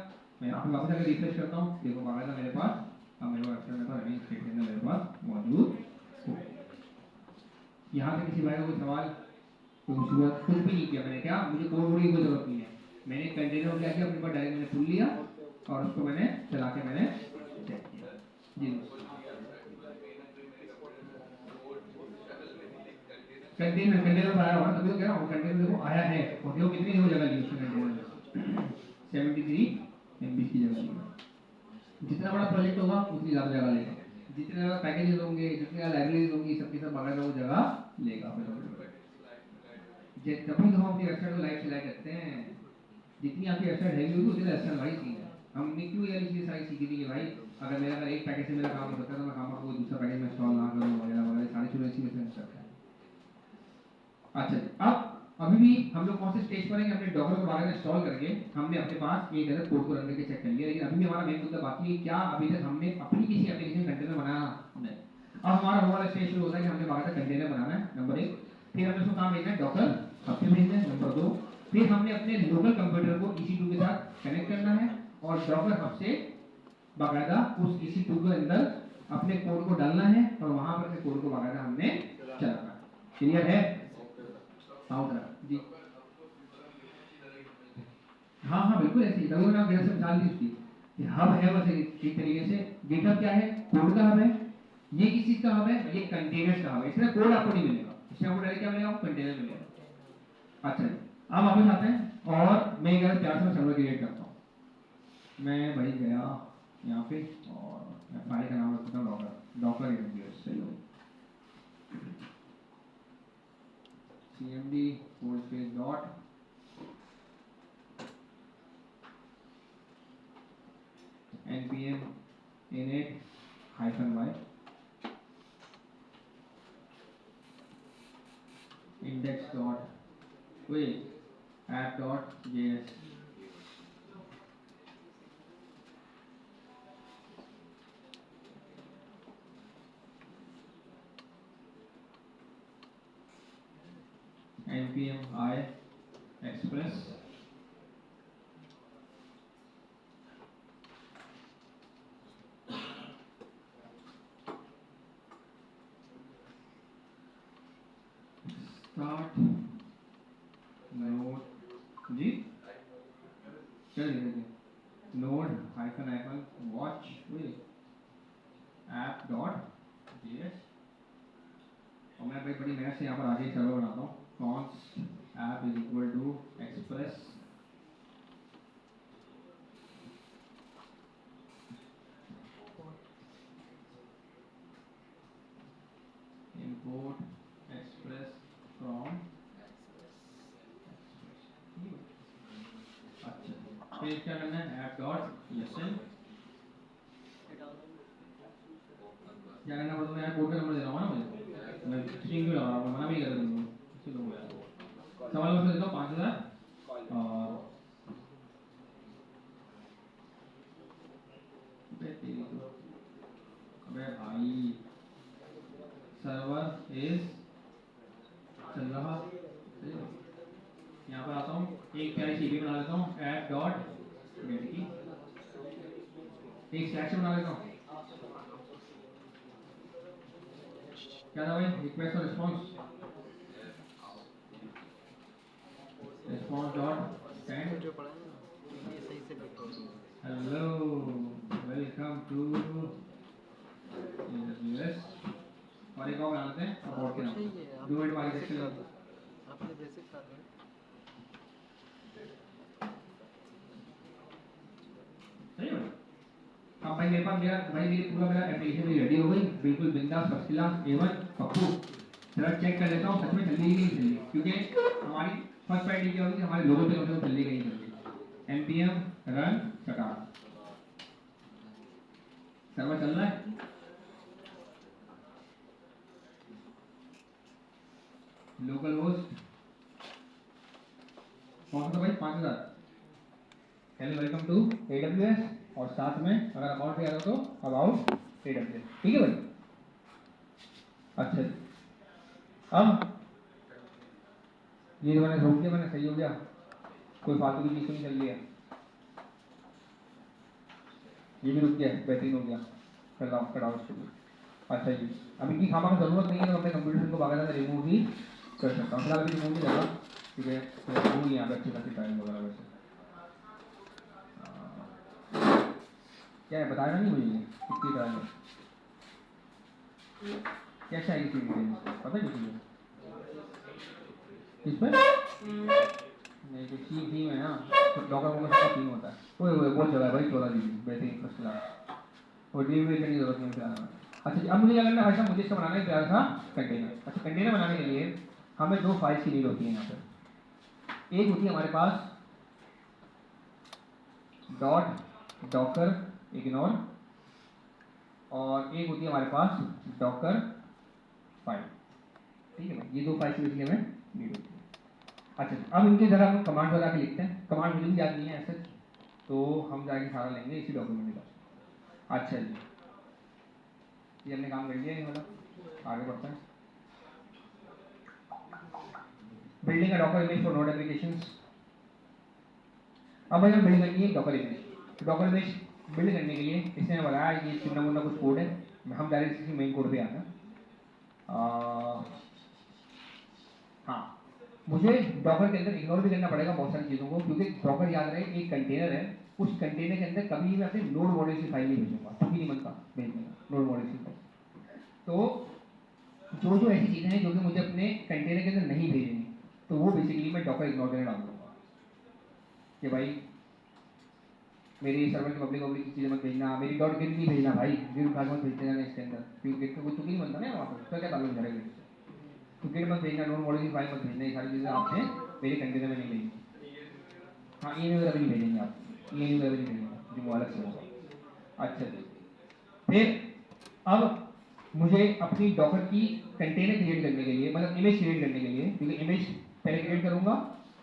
मैं यहाँ पर वापस अगर रिफ्रेश करता हूँ देखो बाकायदा मेरे पास अब मेरे पास रनिंग स्टेट के अंदर मेरे पास मौजूद हो। यहाँ पे किसी भाई का कोई सवाल, तो उसके बाद कुछ भी नहीं किया मैंने, क्या मुझे कोड वोड की कोई जरूरत नहीं है, मैंने कंटेनर को क्या किया अपने पास डायरेक्ट मैंने पुल लिया और उसको मैंने चला के मैंने चेक किया। जी कंटेनर आया होगा तभी तो कह रहा हूँ, कंटेनर देखो आया है और देखो कितनी जगह ली उसने कंटेनर 73 MB की जगह ली। जितना बड़ा प्रोजेक्ट होगा उतनी ज़्यादा जगह लेगा, जितने ज़्यादा पैकेजेस होंगे, जितनी ज़्यादा लाइब्रेरीज होंगी, सबकी सब बाकायदा वो जगह लेगा। तभी तो हम अपनी वेबसाइट को लाइव से लाइव करते हैं, जितनी आपकी वेबसाइट हैवी होगी उतनी एक्शन वाइज हमने क्यों ये वाली चीज़ सारी सीखी थी कि भाई अगर एक पैकेज से मेरा काम हो सकता है तो मैं काम को दूसरा पैकेज में इंस्टॉल ना करूँ वगैरह वगैरह सारी चीज़ें इसी में से करता है। अच्छा अब अभी भी हम लोग कौन से स्टेज पर हैं कि हमने डॉकर को बाहर इंस्टॉल करके हमने अपने पास एक अलग कोड को रन करके चेक कर लिया, लेकिन अभी भी हमारा मेन मुद्दा बाकी है क्या अभी तक हमने अपनी किसी एप्लीकेशन कंटेनर बनाया नहीं। अब हमारा वो वाला स्टेज शुरू होता है कि हमने बाहर का कंटेनर बनाना है नंबर 1, फिर हमने उसको काम भेजना है डॉकर सबसे भेजना है नंबर 2, फिर हमने अपने लोकल कंप्यूटर को EC2 के साथ कनेक्ट करना है और डॉकर हब से बाकायदा उस EC2 के अंदर अपने कोड को डालना है और वहां पर कोड को बाकायदा हमने चलाना है। क्लियर है? जी हाँ हाँ बिल्कुल ऐसे ही ना जैसे मिसाल दी उसकी कि हब है बस एक तरीके से गिटहब क्या है कोड का हब है, ये किस चीज का हब है ये कंटेनर्स का हब है, इसमें कोड आपको नहीं मिलेगा, इसमें आपको डायरेक्ट क्या मिलेगा आपको कंटेनर मिलेगा। अच्छा अब वापस आते हैं और मैं एक प्यार से सर्वर क्रिएट करता हूँ। मैं भाई गया यहाँ पे और मैं फाइल का नाम रखता हूँ डॉकर डॉकर AWS सही हो cmd dot npm init-y app.js npm i express start node जी चलिए node hyphen watch app.js और मैं भाई बड़ी मेहनत से यहाँ पर आगे सर्वर बनाता हूँ const app is equal to express import express from अच्छा फिर क्या करना है app.listen क्या करना पड़ता है कोड का नंबर देना होगा ना मुझे मैं स्ट्रिंग भी लगा रहा हूँ मना भी कर दूँगा इसी लोग सवाल नंबर देता हूँ 5000 और अबे भाई सर्वर इज चल रहा यहाँ पर आता हूँ एक प्यारी सीवी बना लेता हूँ app.get की एक स्टैक से बना लेता हूँ क्या था भाई रिक्वेस्ट और response dot send hello welcome to AWS और एक और बना लेते हैं सपोर्ट के नाम 2 मिनट वाली सेक्शन आपने बेसिक कर रहे सही है अब भाई मेरे पास मेरी पूरा एप्लीकेशन रेडी हो गई बिल्कुल बिंदास फर्स्ट क्लास A1 पप्पू जरा चेक कर लेता हूँ सच में चल रही नहीं चल रही क्योंकि हमारी फर्स्ट प्रायोरिटी क्या होगी हमारे लोगों पे कम से कम चल रही नहीं चल रही npm रन स्टार्ट सर्वर चल रहा है लोकल होस्ट कौन सा भाई 5000 हेलो वेलकम टू AWS और साथ में अगर अबाउट भी आ रहा तो अबाउट AWS ठीक है भाई। अच्छा अब ये जो मैंने रोक दिया मैंने सही हो गया कोई फालतू की चीज तो नहीं चल रही है ये भी रुक गया बेहतरीन हो गया कट आउट शुरू। अच्छा जी अब इनकी खामा की जरूरत नहीं है तो अपने कंप्यूटर को बाकायदा रिमूव भी कर सकता हूँ फिलहाल अभी रिमूव नहीं कर रहा क्योंकि होंगी यहाँ पे अच्छी खासी टाइम वगैरह वैसे क्या है बताया नहीं मुझे कितनी टाइम है क्या चाहिए किसी डिटेल्स पता है किसी किस पर नहीं तो सी थीम है ना तो डॉक्टर को सबका थीम होता है वो बहुत जगह है भाई 14 GB बेहतरीन फर्स्ट क्लास और डिलीवरी करने की जरूरत नहीं है। अच्छा जी अब मुझे क्या करना है भाई मुझे इसका बनाना है प्यारा सा कंटेनर। अच्छा कंटेनर बनाने के लिए हमें 2 फाइल्स की नीड होती है यहाँ पर एक होती है हमारे पास डॉकर इग्नोर, और एक होती है हमारे पास डॉकर फाइल। ठीक है, ये दो फाइल्स बेसिकली हमें नीड होती है। अच्छा, अब इनके जरा हम कमांड बना के लिखते हैं। कमांड मुझे भी याद नहीं है ऐसे, तो हम जाके सारा लेंगे इसी डॉक्यूमेंट के पास। अच्छा जी, ये हमने काम कर लिया है, मतलब आगे बढ़ते हैं। Building a Docker image for node applications. अब भाई हम बिल्ड करनी है डॉकर इमेज। तो डॉकर इमेज बिल्ड करने के लिए इसने बताया कि चिन्ह मुन्ना कुछ कोड है, हम डायरेक्ट इसकी मेन कोड पे आते हैं। हाँ, मुझे डॉकर के अंदर इग्नोर भी करना पड़ेगा बहुत सारी चीज़ों को, क्योंकि डॉकर याद रहे एक कंटेनर है, उस कंटेनर के अंदर कभी भी मैं अपने नोड मॉड्यूल की फाइल नहीं भेजूंगा, कभी नहीं बनता भेजने का नोड मॉड्यूल की फाइल। तो जो जो ऐसी चीज़ें हैं जो कि मुझे अपने कंटेनर के अंदर नहीं भेजनी, तो वो बेसिकली मैं डॉकर इग्नोर करने डाल दूंगा कि भाई मेरी सर्वर की पब्लिक पब्लिक की चीज़ें मत भेजना, मेरी डॉट गिट नहीं भेजना भाई, गिट भाग मत भेज देना इसके अंदर, क्योंकि गिट का कुछ नहीं बनता ना वहाँ पर, उसका क्या ताल्लुक है गिट से। तो गिट मत भेजना, नोड मॉड्यूल की फाइल मत भेजना, ये सारी चीज़ें आपने मेरे कंटेनर में नहीं भेजनी। हाँ, ई वगैरह भी नहीं भेजेंगे आप, ई वगैरह भी नहीं भेजेंगे, जो वो अलग से होगा। अच्छा जी, फिर अब मुझे अपनी डॉकर की कंटेनर क्रिएट करने के लिए, मतलब इमेज क्रिएट करने के लिए, क्योंकि इमेज पहले क्रिएट करूंगा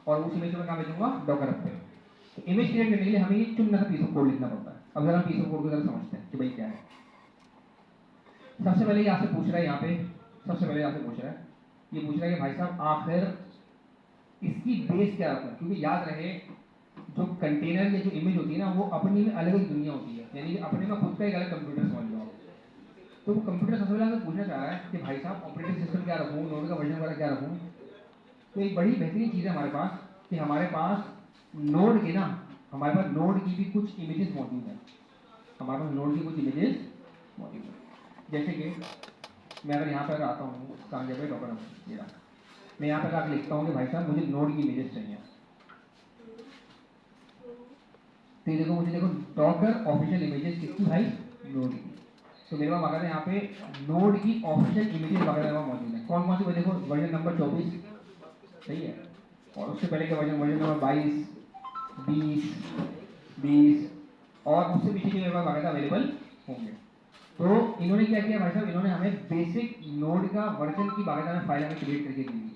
और उस इमेज को मैं कहाँ भेजूंगा, डॉकर पे। तो इमेज क्रिएट करने के लिए हमें ये चुनना सा पीस ऑफ कोड लिखना पड़ता है। अब जरा पीस ऑफ कोड को जरा समझते हैं कि भाई क्या है। सबसे पहले ये आपसे पूछ रहा है, यहाँ पे सबसे पहले आपसे पूछ रहा है, ये पूछ रहा है कि भाई साहब आखिर इसकी बेस क्या रखूं, क्योंकि याद रहे जो कंटेनर या जो इमेज होती है ना, वो अपनी में अलग अलग दुनिया होती है, यानी कि अपने में खुद का एक अलग कंप्यूटर समझ लो। तो वो कंप्यूटर सबसे पहले आपसे पूछना चाह रहा है कि भाई साहब ऑपरेटिंग सिस्टम क्या रखूँ, नोड का वर्जन वगैरह क्या रखूँ। तो एक बड़ी बेहतरीन चीज़ है हमारे पास कि हमारे पास नोड के ना, हमारे पास नोड की भी कुछ इमेजेस मौजूद हैं। हमारे पास नोड की कुछ इमेजेस मौजूद हैं, जैसे कि मैं अगर यहाँ पर आता हूँ, कहाँ जगह डॉक्यूमेंट मेरा, मैं यहाँ पर आकर लिखता हूँ कि भाई साहब मुझे नोड की इमेजेस चाहिए। तो ये देखो, मुझे देखो डॉकर ऑफिशियल इमेजेस किसकी भाई, नोड की। तो मेरे पास वगैरह यहाँ पे नोड की ऑफिशियल इमेजेस वगैरह मौजूद है। कौन कौन सी, देखो वर्जन नंबर 24 सही है, और उससे पहले के वर्जन वर्जन नंबर 22, 20 और उससे पीछे के मेरे पास वगैरह अवेलेबल होंगे। तो इन्होंने क्या किया भाई साहब, इन्होंने हमें बेसिक नोड का वर्जन की वगैरह फाइल हमें क्रिएट करके दी है।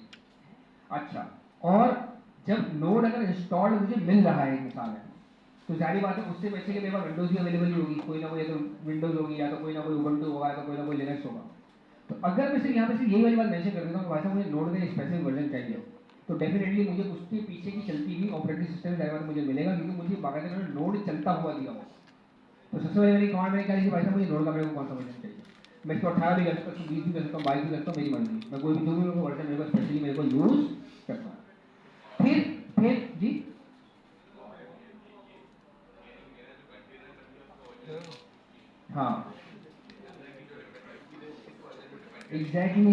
अच्छा, और जब नोड अगर इंस्टॉल्ड मुझे मिल रहा है, एक मिसाल है, तो जारी बात है उससे वैसे कि मेरे पास विंडोज भी अवेलेबल ही होगी, कोई ना कोई अगर विंडोज होगी, या तो कोई ना कोई उबंटू होगा, या तो कोई ना कोई लिनक्स होगा। तो अगर मैं सिर्फ यहाँ पे सिर्फ यही वाली बात मेंशन कर देता हूँ कि भाई साहब मुझे नोड का स्पेसिफिक वर्जन चाहिए, तो डेफिनेटली मुझे उसके पीछे की चलती हुई ऑपरेटिंग सिस्टम ड्राइवर मुझे मिलेगा, क्योंकि मुझे बाकायदा नोड चलता हुआ दिया होगा। तो सबसे पहले मेरी कमांड मैंने क्या लिखी, भाई साहब मुझे नोड का मेरे को कौन सा वर्जन चाहिए। मैं इसको 18 भी कर सकता हूँ, 20 भी कर सकता हूँ, 22 भी कर सकता हूँ, मेरी मर्जी, मैं कोई भी जो भी वर्जन मेरे को स्पेशली मेरे को यूज करता हूँ। फिर जी हाँ एग्जैक्टली,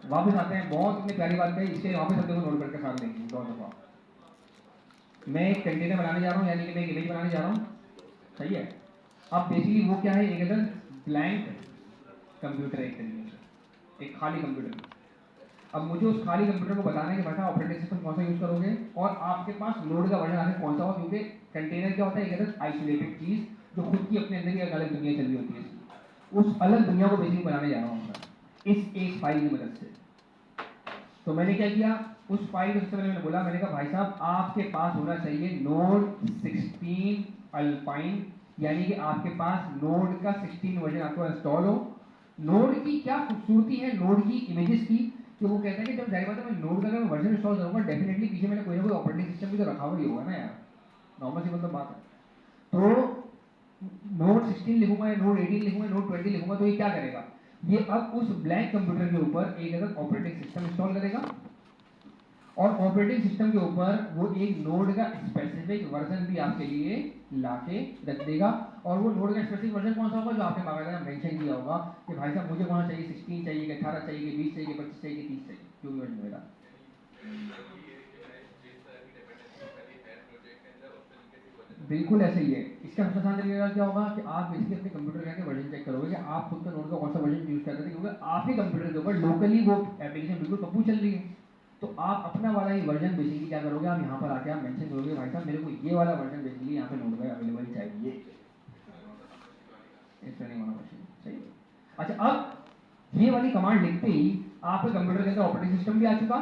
वापस आते हैं, बहुत इतनी प्यारी बात है, इसके वापस हम देखो नोट करके साथ देंगे दो दफा। मैं एक कंटेनर बनाने जा रहा हूँ, यानी कि मैं एक इमेज बनाने जा रहा हूँ, सही है। अब बेसिकली वो क्या है, एक अदर ब्लैंक कंप्यूटर, एक तरीके से एक खाली कंप्यूटर। अब मुझे उस खाली कंप्यूटर को बताना है कि भाई ऑपरेटिंग सिस्टम कौन सा यूज करोगे, और आपके पास नोड का वर्जन आखिर कौन सा हो, क्योंकि कंटेनर क्या होता है, एक अदर आइसोलेटेड चीज जो खुद की अपने अंदर की एक अलग दुनिया चल रही होती है। उस अलग दुनिया को बेसिकली बनाने जा रहा हूँ मैं इस एक फाइल की मदद से। तो मैंने क्या किया, उस फाइल को सबसे पहले मैंने बोला, मैंने कहा भाई साहब आपके पास होना चाहिए नोड 16 अल्पाइन, यानी कि आपके पास नोड का 16 वर्जन आपको इंस्टॉल हो। नोड की क्या खूबसूरती है नोड की इमेजेस की, कि वो कहता है कि जब जाहिर बात है मैं नोड का अगर मैं वर्जन इंस्टॉल करूंगा, डेफिनेटली पीछे मैंने कोई ना कोई ऑपरेटिंग सिस्टम भी तो रखा हुआ ही होगा ना यार, नॉर्मल सी मतलब बात है। तो नोड 16 लिखूंगा या नोड 18 लिखूंगा, नोड 20 लिखूंगा, तो ये क्या करेगा, ये अब उस ब्लैंक कंप्यूटर के ऊपर एक अलग ऑपरेटिंग सिस्टम इंस्टॉल करेगा, और ऑपरेटिंग सिस्टम के ऊपर वो एक नोड का स्पेसिफिक वर्जन भी आपके लिए लाके रख देगा। और वो नोड का स्पेसिफिक वर्जन कौन सा होगा, जो आपने बाकायदा मेंशन किया होगा कि भाई साहब मुझे कौन चाहिए, 16 चाहिए, 18 चाहिए, 20 चाहिए, 25 चाहिए, 30 चाहिए, जो भी वर्जन मेरा। बिल्कुल ऐसे ही है। इसका सबसे आसान तरीका क्या होगा कि आप बेसिकली अपने कंप्यूटर का वर्जन चेक करोगे कि आप खुद का नोड का कौन सा वर्जन यूज कर रहे थे, क्योंकि आपके कंप्यूटर के ऊपर लोकली वो एप्लीकेशन बिल्कुल कपूर चल रही है। तो आप अपना वाला ही वर्जन बेसिकली क्या करोगे, आप यहाँ पर आके आप मेंशन करोगे भाई साहब मेरे को ये वाला वर्जन बेसिकली यहाँ पे नोड में अवेलेबल चाहिए। Running on machine. सही। अच्छा, अब ये वाली कमांड लिखते ही आपके कंप्यूटर के अंदर ऑपरेटिंग सिस्टम भी आ चुका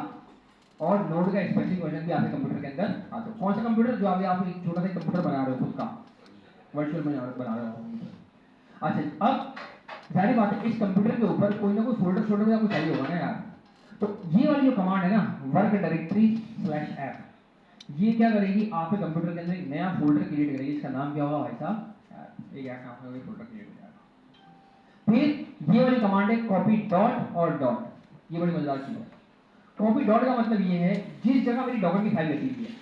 और नोड का स्पेसिफिक वर्जन भी आपके कंप्यूटर के अंदर आ चुका। कौन सा कंप्यूटर? जो आप एक छोटा सा कंप्यूटर बना रहे हो खुद का, वर्चुअल में बना रहे हो। अच्छा, अब जाहिर बात है इस कंप्यूटर के ऊपर कोई ना कोई फोल्डर आपको चाहिए होगा ना यार। तो ये वाली जो कमांड है ना, वर्क डायरेक्टरी /f, ये क्या करेगी? आपके कंप्यूटर के अंदर एक नया फोल्डर क्रिएट करेगी। इसका नाम क्या होगा भाई साहब? एक ऐसा नाम होगा, फोल्डर क्रिएट हो जाएगा। फिर ये वाली कमांड है कॉपी डॉट और डॉट। ये बड़ी मजेदार चीज है। कॉपी डॉट का मतलब ये है जिस जगह मेरी डॉक्यूमेंट की फाइल लगी हुई है,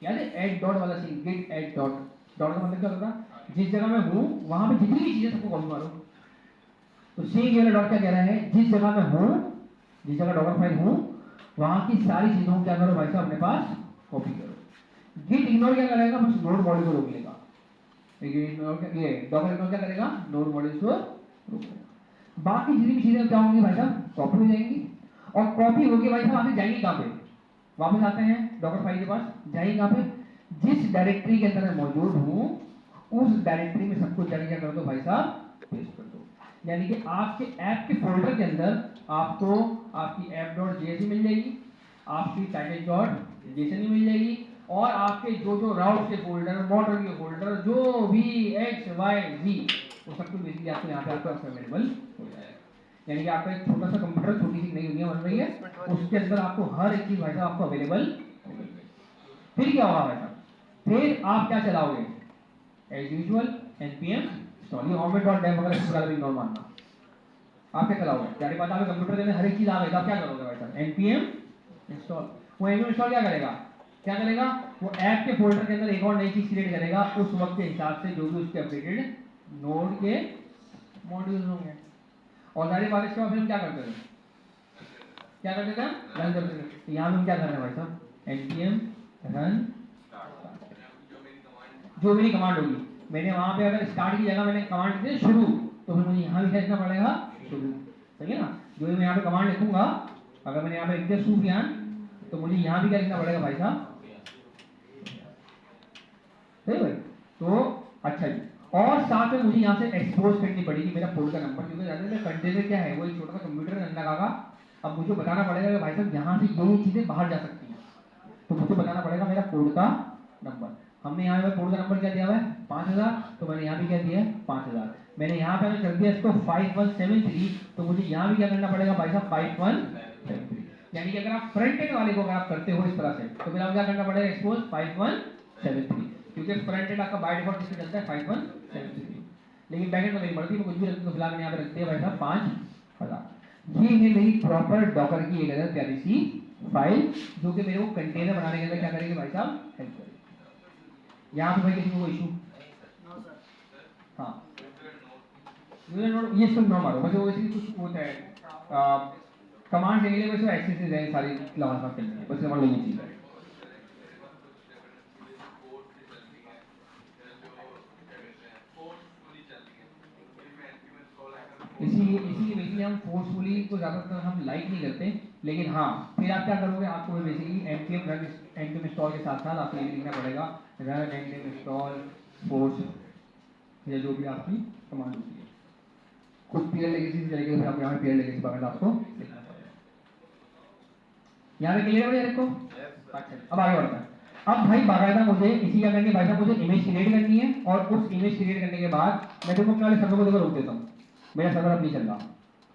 याद है ऐड डॉट वाला scene, get add dot. Dot का मतलब क्या होता है? जिस जगह मैं हूं वहां पे जितनी भी चीजें सबको कॉपी मारो। तो सेम ये वाला डॉट क्या कह रहा है? जिस जगह मैं हूं, जिस जगह डॉक्यूमेंट फाइल हूं, वहां की सारी चीजों को क्या करो भाई साहब? अपने पास कॉपी करो। गिट इग्नोर क्या करेगा? बस नोड मॉड्यूल को रोक लेगा। ये डॉक्यूमेंट इग्नोर क्या करेगा? नोड मॉड्यूल को रोक लेगा। बाकी जितनी भी चीजें क्या होंगी भाई साहब? कॉपी हो जाएंगी। और कॉपी होगी भाई साहब, आगे जाएंगी कहां पे? वापस आते हैं डॉक्यूमेंट फाइल के पास, जाएंगे कहां पे? जिस डायरेक्टरी के अंदर मैं मौजूद हूं उस डायरेक्टरी में सब कुछ जाके क्या कर दो भाई साहब? पेस्ट कर दो। यानी कि आपके ऐप के फोल्डर के अंदर आपको आपकी app.js मिल जाएगी, आपकी package.json मिल जाएगी, और आपके जो राउट के फोल्डर, मोटर के फोल्डर, जो भी एक्स वाई जी, वो सब कुछ बेसिकली आपको यहाँ पे आपको अवेलेबल हो जाएगा। यानी कि आपका एक छोटा सा कंप्यूटर, छोटी सी नई दुनिया बन रही है, उसके अंदर आपको हर एक चीज भाई साहब आपको अवेलेबल हो गई है। फिर क्या होगा भाई साहब? फिर आप क्या चलाओगे? As usual npm install। ये omit.dev वगैरह इसको भी इग्नोर मानना। आप क्या चलाओगे? यानी बात आपके कंप्यूटर के अंदर हर एक चीज आ गई, तो आप क्या करोगे भाई साहब? npm install। वो npm install क्या करेगा? क्या करेगा? वो ऐप के फोल्डर के अंदर एक और नई चीज क्रिएट करेगा उस वक्त के हिसाब से, जो भी उसके अपडेटेड नोड के मॉड्यूल्स होंगे। और सारी बात इसके बाद फिर हम क्या करते हैं? क्या करते थे? रन करते थे। तो यहाँ हम क्या कर रहे हैं भाई साहब? npm run, जो मेरी कमांड होगी, मैंने वहां पे अगर स्टार्ट की जगह मैंने कमांड दी शुरू, तो फिर मुझे यहाँ भी क्या लिखना पड़ेगा? शुरू। सही है ना? जो मैं यहाँ पे कमांड लिखूंगा, अगर मैंने यहाँ पे लिख दिया सूफियान, तो मुझे यहाँ भी क्या लिखना पड़ेगा भाई साहब? सही भाई। तो अच्छा जी, और साथ में मुझे यहाँ से एक्सपोज करनी पड़ेगी मेरा पोर्ट का नंबर, क्योंकि जानते हैं कंटेनर क्या है? वो एक छोटा सा कंप्यूटर है अंदर का। अब मुझे बताना पड़ेगा कि भाई साहब यहाँ से ये चीजें बाहर जा सकती हैं, तो मुझे बताना पड़ेगा मेरा पोर्ट का नंबर। हमने यहाँ पे पोर्ट का नंबर क्या दिया हुआ है? 5000, तो मैंने यहाँ भी क्या दिया है? 5000। मैंने यहाँ पे कर दिया इसको 5173, तो मुझे यहाँ भी क्या करना पड़ेगा भाई साहब? 5173। यानी कि अगर आप फ्रंट एंड वाले को अगर आप करते हो इस तरह से, तो फिर आपको क्या करना पड़ेगा? एक्सपोज 5173, क्योंकि फ्रंट एंड आपका बाय डिफॉल्ट किसमें चलता है? 5173। लेकिन बैक एंड में मेरी मर्जी में कुछ भी रखती, तो फिलहाल मैंने यहाँ पे रख दिया भाई साहब 5000। ये है मेरी प्रॉपर डॉकर की एक अलग प्यारी सी फाइल, जो कि मेरे को कंटेनर बनाने के अंदर क्या करेगी भाई साहब? हेल्प करेगी। यहाँ पे भाई किसी को इशू? हाँ, यूजर नोड, ये सब ना मारो, बस वो इसी कुछ होता है कमांड के लिए, वैसे एक्सेस है सारी क्लास में चलती है, बस समझ लो ये चीज है। इसीलिए बेसिकली हम फोर्सफुली को ज़्यादातर हम लाइक नहीं करते, लेकिन हाँ फिर आप क्या करोगे? आपको basically npm run npm install के साथ साथ आपको ये लिखना पड़ेगा run npm install force, या जो भी आपकी कमांड होती है। कुछ पीरियड लेगेसी से चलेगा, फिर आप यहाँ पीरियड लेगेसी पर आपको लिखना पड़ेगा। यहाँ पे क्लियर हो गया देखो? अच्छा, अब आगे बढ़ते हैं। अब भाई बाकायदा मुझे इसी क्या करनी है भाई साहब? मुझे इमेज क्रिएट करनी है, और उस इमेज क्रिएट करने के बाद मैं देखो अपने वाले सर्वर को देखो रोक देता हूँ। मेरा सर्वर अब नहीं चल रहा,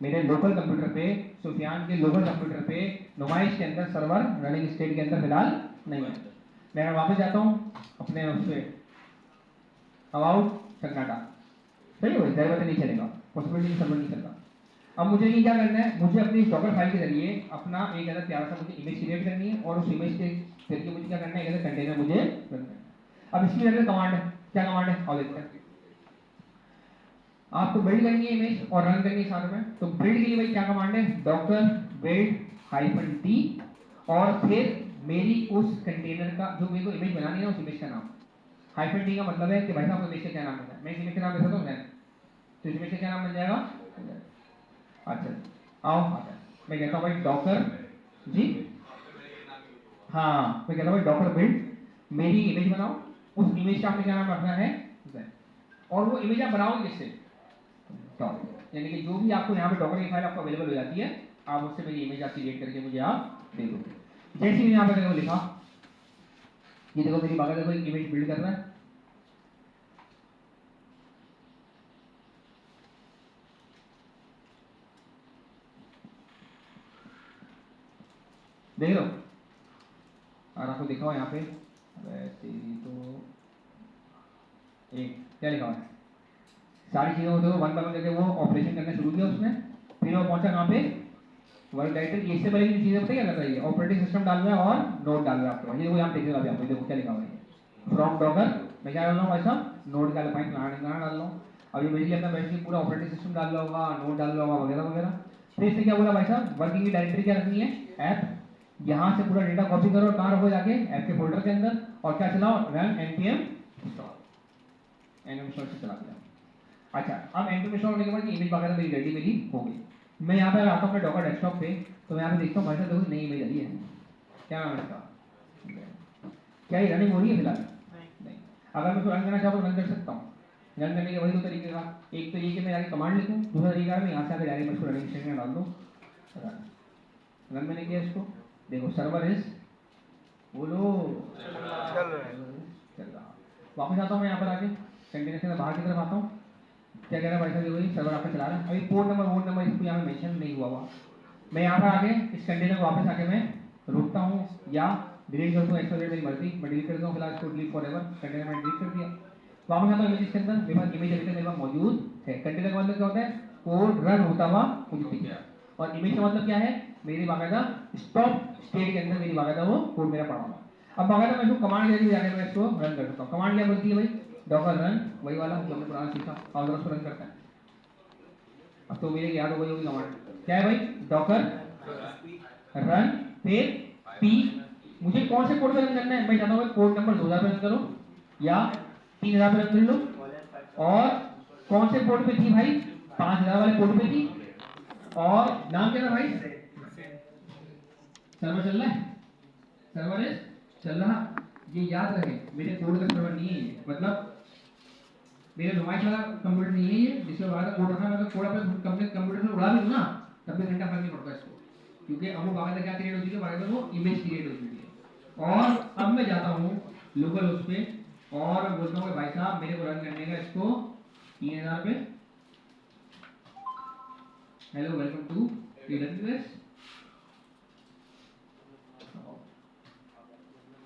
मेरे लोकल कंप्यूटर पे, सुफियान के लोकल कंप्यूटर पे नुमाइश के अंदर सर्वर रनिंग स्टेट के अंदर फिलहाल नहीं है। मैं अगर वापस जाता हूँ अपने उससे अबाउट सन्नाटा, सही हो जाएगा, नहीं चलेगा, पॉसिबिलिटी सर्वर नहीं चल रहा। अब मुझे ये क्या करना है? मुझे अपनी डॉकर फाइल के जरिए अपना एक अलग प्यारा सा मुझे इमेज क्रिएट करनी है, और उस इमेज के जरिए मुझे क्या करना है? एक अलग कंटेनर मुझे रन करना है। अब इसकी अलग कमांड है, क्या कमांड है? और देखते हैं। आपको बिल्ड करनी है इमेज और रन करनी है साथ में, तो बिल्ड के लिए भाई क्या कमांड है? डॉकर बिल्ड -t, और फिर मेरी उस कंटेनर का जो मेरे को इमेज बनानी है उस इमेज का नाम। -t का मतलब है कि भाई साहब इमेज का क्या नाम है? मैं इस इमेज का नाम देता हूँ, तो इस इमेज का क्या नाम बन जाएगा? अच्छा आओ, मैं कहता हूँ भाई डॉकर जी, हाँ मैं कहता हूँ भाई डॉकर बिल्ड मेरी इमेज बनाओ, उस इमेज का आपने क्या नाम रखना है? और वो इमेज आप बनाओगे किससे? टॉप, यानी कि जो भी आपको यहाँ पे डॉकर की फाइल आपको अवेलेबल हो जाती है, आप उससे मेरी इमेज आप क्रिएट करके मुझे आप दे दो। जैसे ही यहाँ पे देखो लिखा, ये देखो मेरी बागा देखो एक इमेज बिल्ड कर रहा है, देख लो, और आपको दिखा हुआ यहाँ पे वैसे ही तो एक क्या लिखा हुआ है, सारी चीज़ों को वन बाय वन करके वो ऑपरेशन करना शुरू किया उसने, फिर वो पहुंचा कहाँ पे वर्क डायरेक्टरी। इससे पहले की चीज़ें पता क्या कर रही है, ऑपरेटिंग सिस्टम डाल रहा है और नोड डाल रहा है आपको, ये वो यहाँ देखेगा अभी आपको, देखो क्या लिखा हुआ है फ्रॉम डॉगर, मैं क्या डाल रहा हूँ ऐसा नोड का फाइल गाना डाल रहा हूँ। अभी बेसिकली अपना बेसिकली पूरा ऑपरेटिंग सिस्टम डाल रहा होगा, नोड डाल रहा होगा वगैरह वगैरह। तो इससे क्या बोला भाई साहब, वर्किंग की डायरेक्टरी क्या रखनी है, ऐप, यहाँ से पूरा डेटा कॉपी करो, कहाँ रखो जाके ऐप के फोल्डर के अंदर, और क्या चलाओ रन npm install से चला दिया। अच्छा, अब npm install होने के बाद इमेज वगैरह मेरी रेडी मेरी हो गई। मैं यहाँ पे आता हूँ अपने डॉकर डेस्कटॉप पे, तो मैं यहाँ पे देखता हूँ भाई साहब देखो नई इमेज आ रही है, क्या नाम है इसका, क्या ये रनिंग हो रही है फिलहाल? नहीं। अगर मैं इसको रन करना चाहूँ तो रन कर सकता हूँ। रन करने के वही दो तरीके का, एक तो ये कि मैं आगे कमांड लिखूँ, दूसरा तरीका है मैं यहाँ से आगे डायरेक्ट इसको रनिंग स्टेटमेंट डाल दूँ। रन मैंने किया इसको, देखो सर्वर इज बोलो चल रहा। वापस आता हूँ मैं यहाँ पर आके कंटेनर से बाहर की तरफ आता हूँ, क्या कह रहा है भाई साहब, वही सर्वर आपका चला रहा है। अभी पोर्ट नंबर इसको यहाँ पे मेंशन नहीं हुआ हुआ। मैं यहाँ पर आके इस कंटेनर को वापस आके मैं रोकता हूँ या डिलीट कर दूँ, एक्सप्लोरेट मेरी मर्जी, मैं डिलीट कर दूँ फिलहाल इसको, डिलीट फॉर एवर, कंटेनर मैंने डिलीट कर दिया। वापस आता हूँ इमेज के अंदर, मेरे पास इमेज अभी तक मेरे पास मौजूद है। कंटेनर का मतलब क्या होता है, कोड रन होता हुआ मुझे दिख गया, और इमेज का मतलब क्या है, मेरी बाकायदा स्टॉप स्टेट के अंदर मेरी बाकायदा वो कोड मेरा पड़ा हुआ। अब बाकायदा मैं इसको कमांड के जरिए जाकर मैं इसको रन कर सकता हूँ। कमांड क्या बोलती है भाई, डॉकर रन, वही वाला जो हमने पुराना सीखा, और उसको रन करता है। अब तो मेरे याद हो गई होगी कमांड, क्या है भाई, डॉकर रन फिर पी, मुझे कौन से कोड पे रन करना है, मैं चाहता हूँ कोड नंबर 2000 पे रन करो या 3000 पे रन कर लो, और कौन से कोड पे थी भाई, 5000 वाले कोड पे थी, और नाम क्या था भाई, सर्वर चल रहा है, सर्वर इज चल रहा। ये याद रहे मेरे कोड का सर्वर नहीं है ये, मतलब मेरे नुमाइश वाला कंप्यूटर नहीं है ये, जिसमें वाला कोड रखा है, मतलब कोड अपने कंप्लीट कंप्यूटर से उड़ा भी दूं ना तब भी घंटा फर्क नहीं पड़ता इसको, क्योंकि अब वो बाकायदा क्या क्रिएट हो चुकी है, बाकायदा वो इमेज क्रिएट हो चुकी है। और अब मैं जाता हूँ लोकल उस पे और बोलता हूँ भाई साहब मेरे को रन करने का इसको 3000 पे, हेलो वेलकम टू AWS।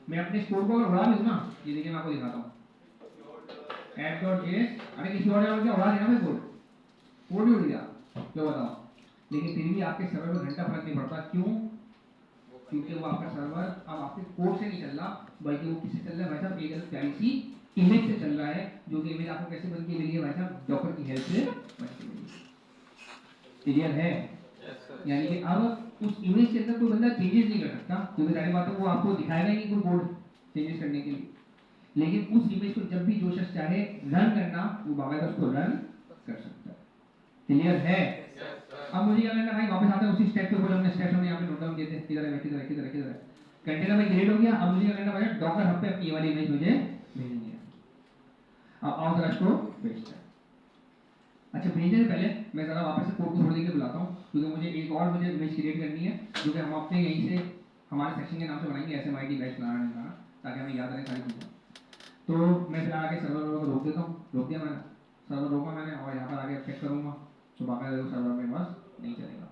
मैं अपने कोड को अगर उड़ा भी दूं ना, ये देखिए मैं आपको दिखाता हूँ app.js, अरे किसी और जगह क्या उड़ा देना मैं कोड ही उड़ गया, क्यों बताओ, लेकिन फिर भी आपके सर्वर में घंटा फर्क नहीं पड़ता, क्यों, क्योंकि वो आपका सर्वर अब आपके कोड से नहीं चल रहा, बल्कि वो किससे चल रहा है भाई साहब, एक अलग प्यारी सी इमेज से चल रहा है, जो कि इमेज आपको कैसे बन के मिली है भाई साहब, डॉकर की हेल्प से बन के मिली है। क्लियर है? यानी कि अब उस इमेज के अंदर कोई बंदा चेंजेस नहीं कर सकता, क्योंकि सारी बातों को आपको दिखाएगा नहीं कोई कोड चेंजेस करने के लिए, लेकिन उस इमेज को जब भी जो शख्स चाहे रन करना, वो बाकायदा उसको रन कर सकता है। क्लियर है? अब मुझे क्या करना है भाई, वापस आता है उसी स्टेप के ऊपर, हमने स्टेप हमने यहाँ पे नोट डाउन किए थे, किधर है किधर है किधर है किधर है, कंटेनर में क्रिएट हो गया। अब मुझे क्या करना है भाई, डॉकर हब पे अपनी ये वाली इमेज मुझे भेजनी है। अब आओ जरा इसको भेजते हैं। अच्छा, भेजने से पहले मैं जरा वापस से कोड को थोड़ी देर के बुलाता हूँ, क्योंकि मुझे एक और मुझे इमेज क्रिएट करनी है, जो कि हम अपने यहीं से हमारे सेक्शन के नाम से बनाएंगे, SMIT बैच बनाना, ताकि हमें याद रहे सारी चीज़ें। तो मैं फिलहाल आगे सर्वर को रोक देता हूँ, रोक दिया मैंने, सर्वर रोका मैंने, और यहाँ पर आगे चेक करूँगा तो बाकायदा सर्वर मेरे पास नहीं चलेगा,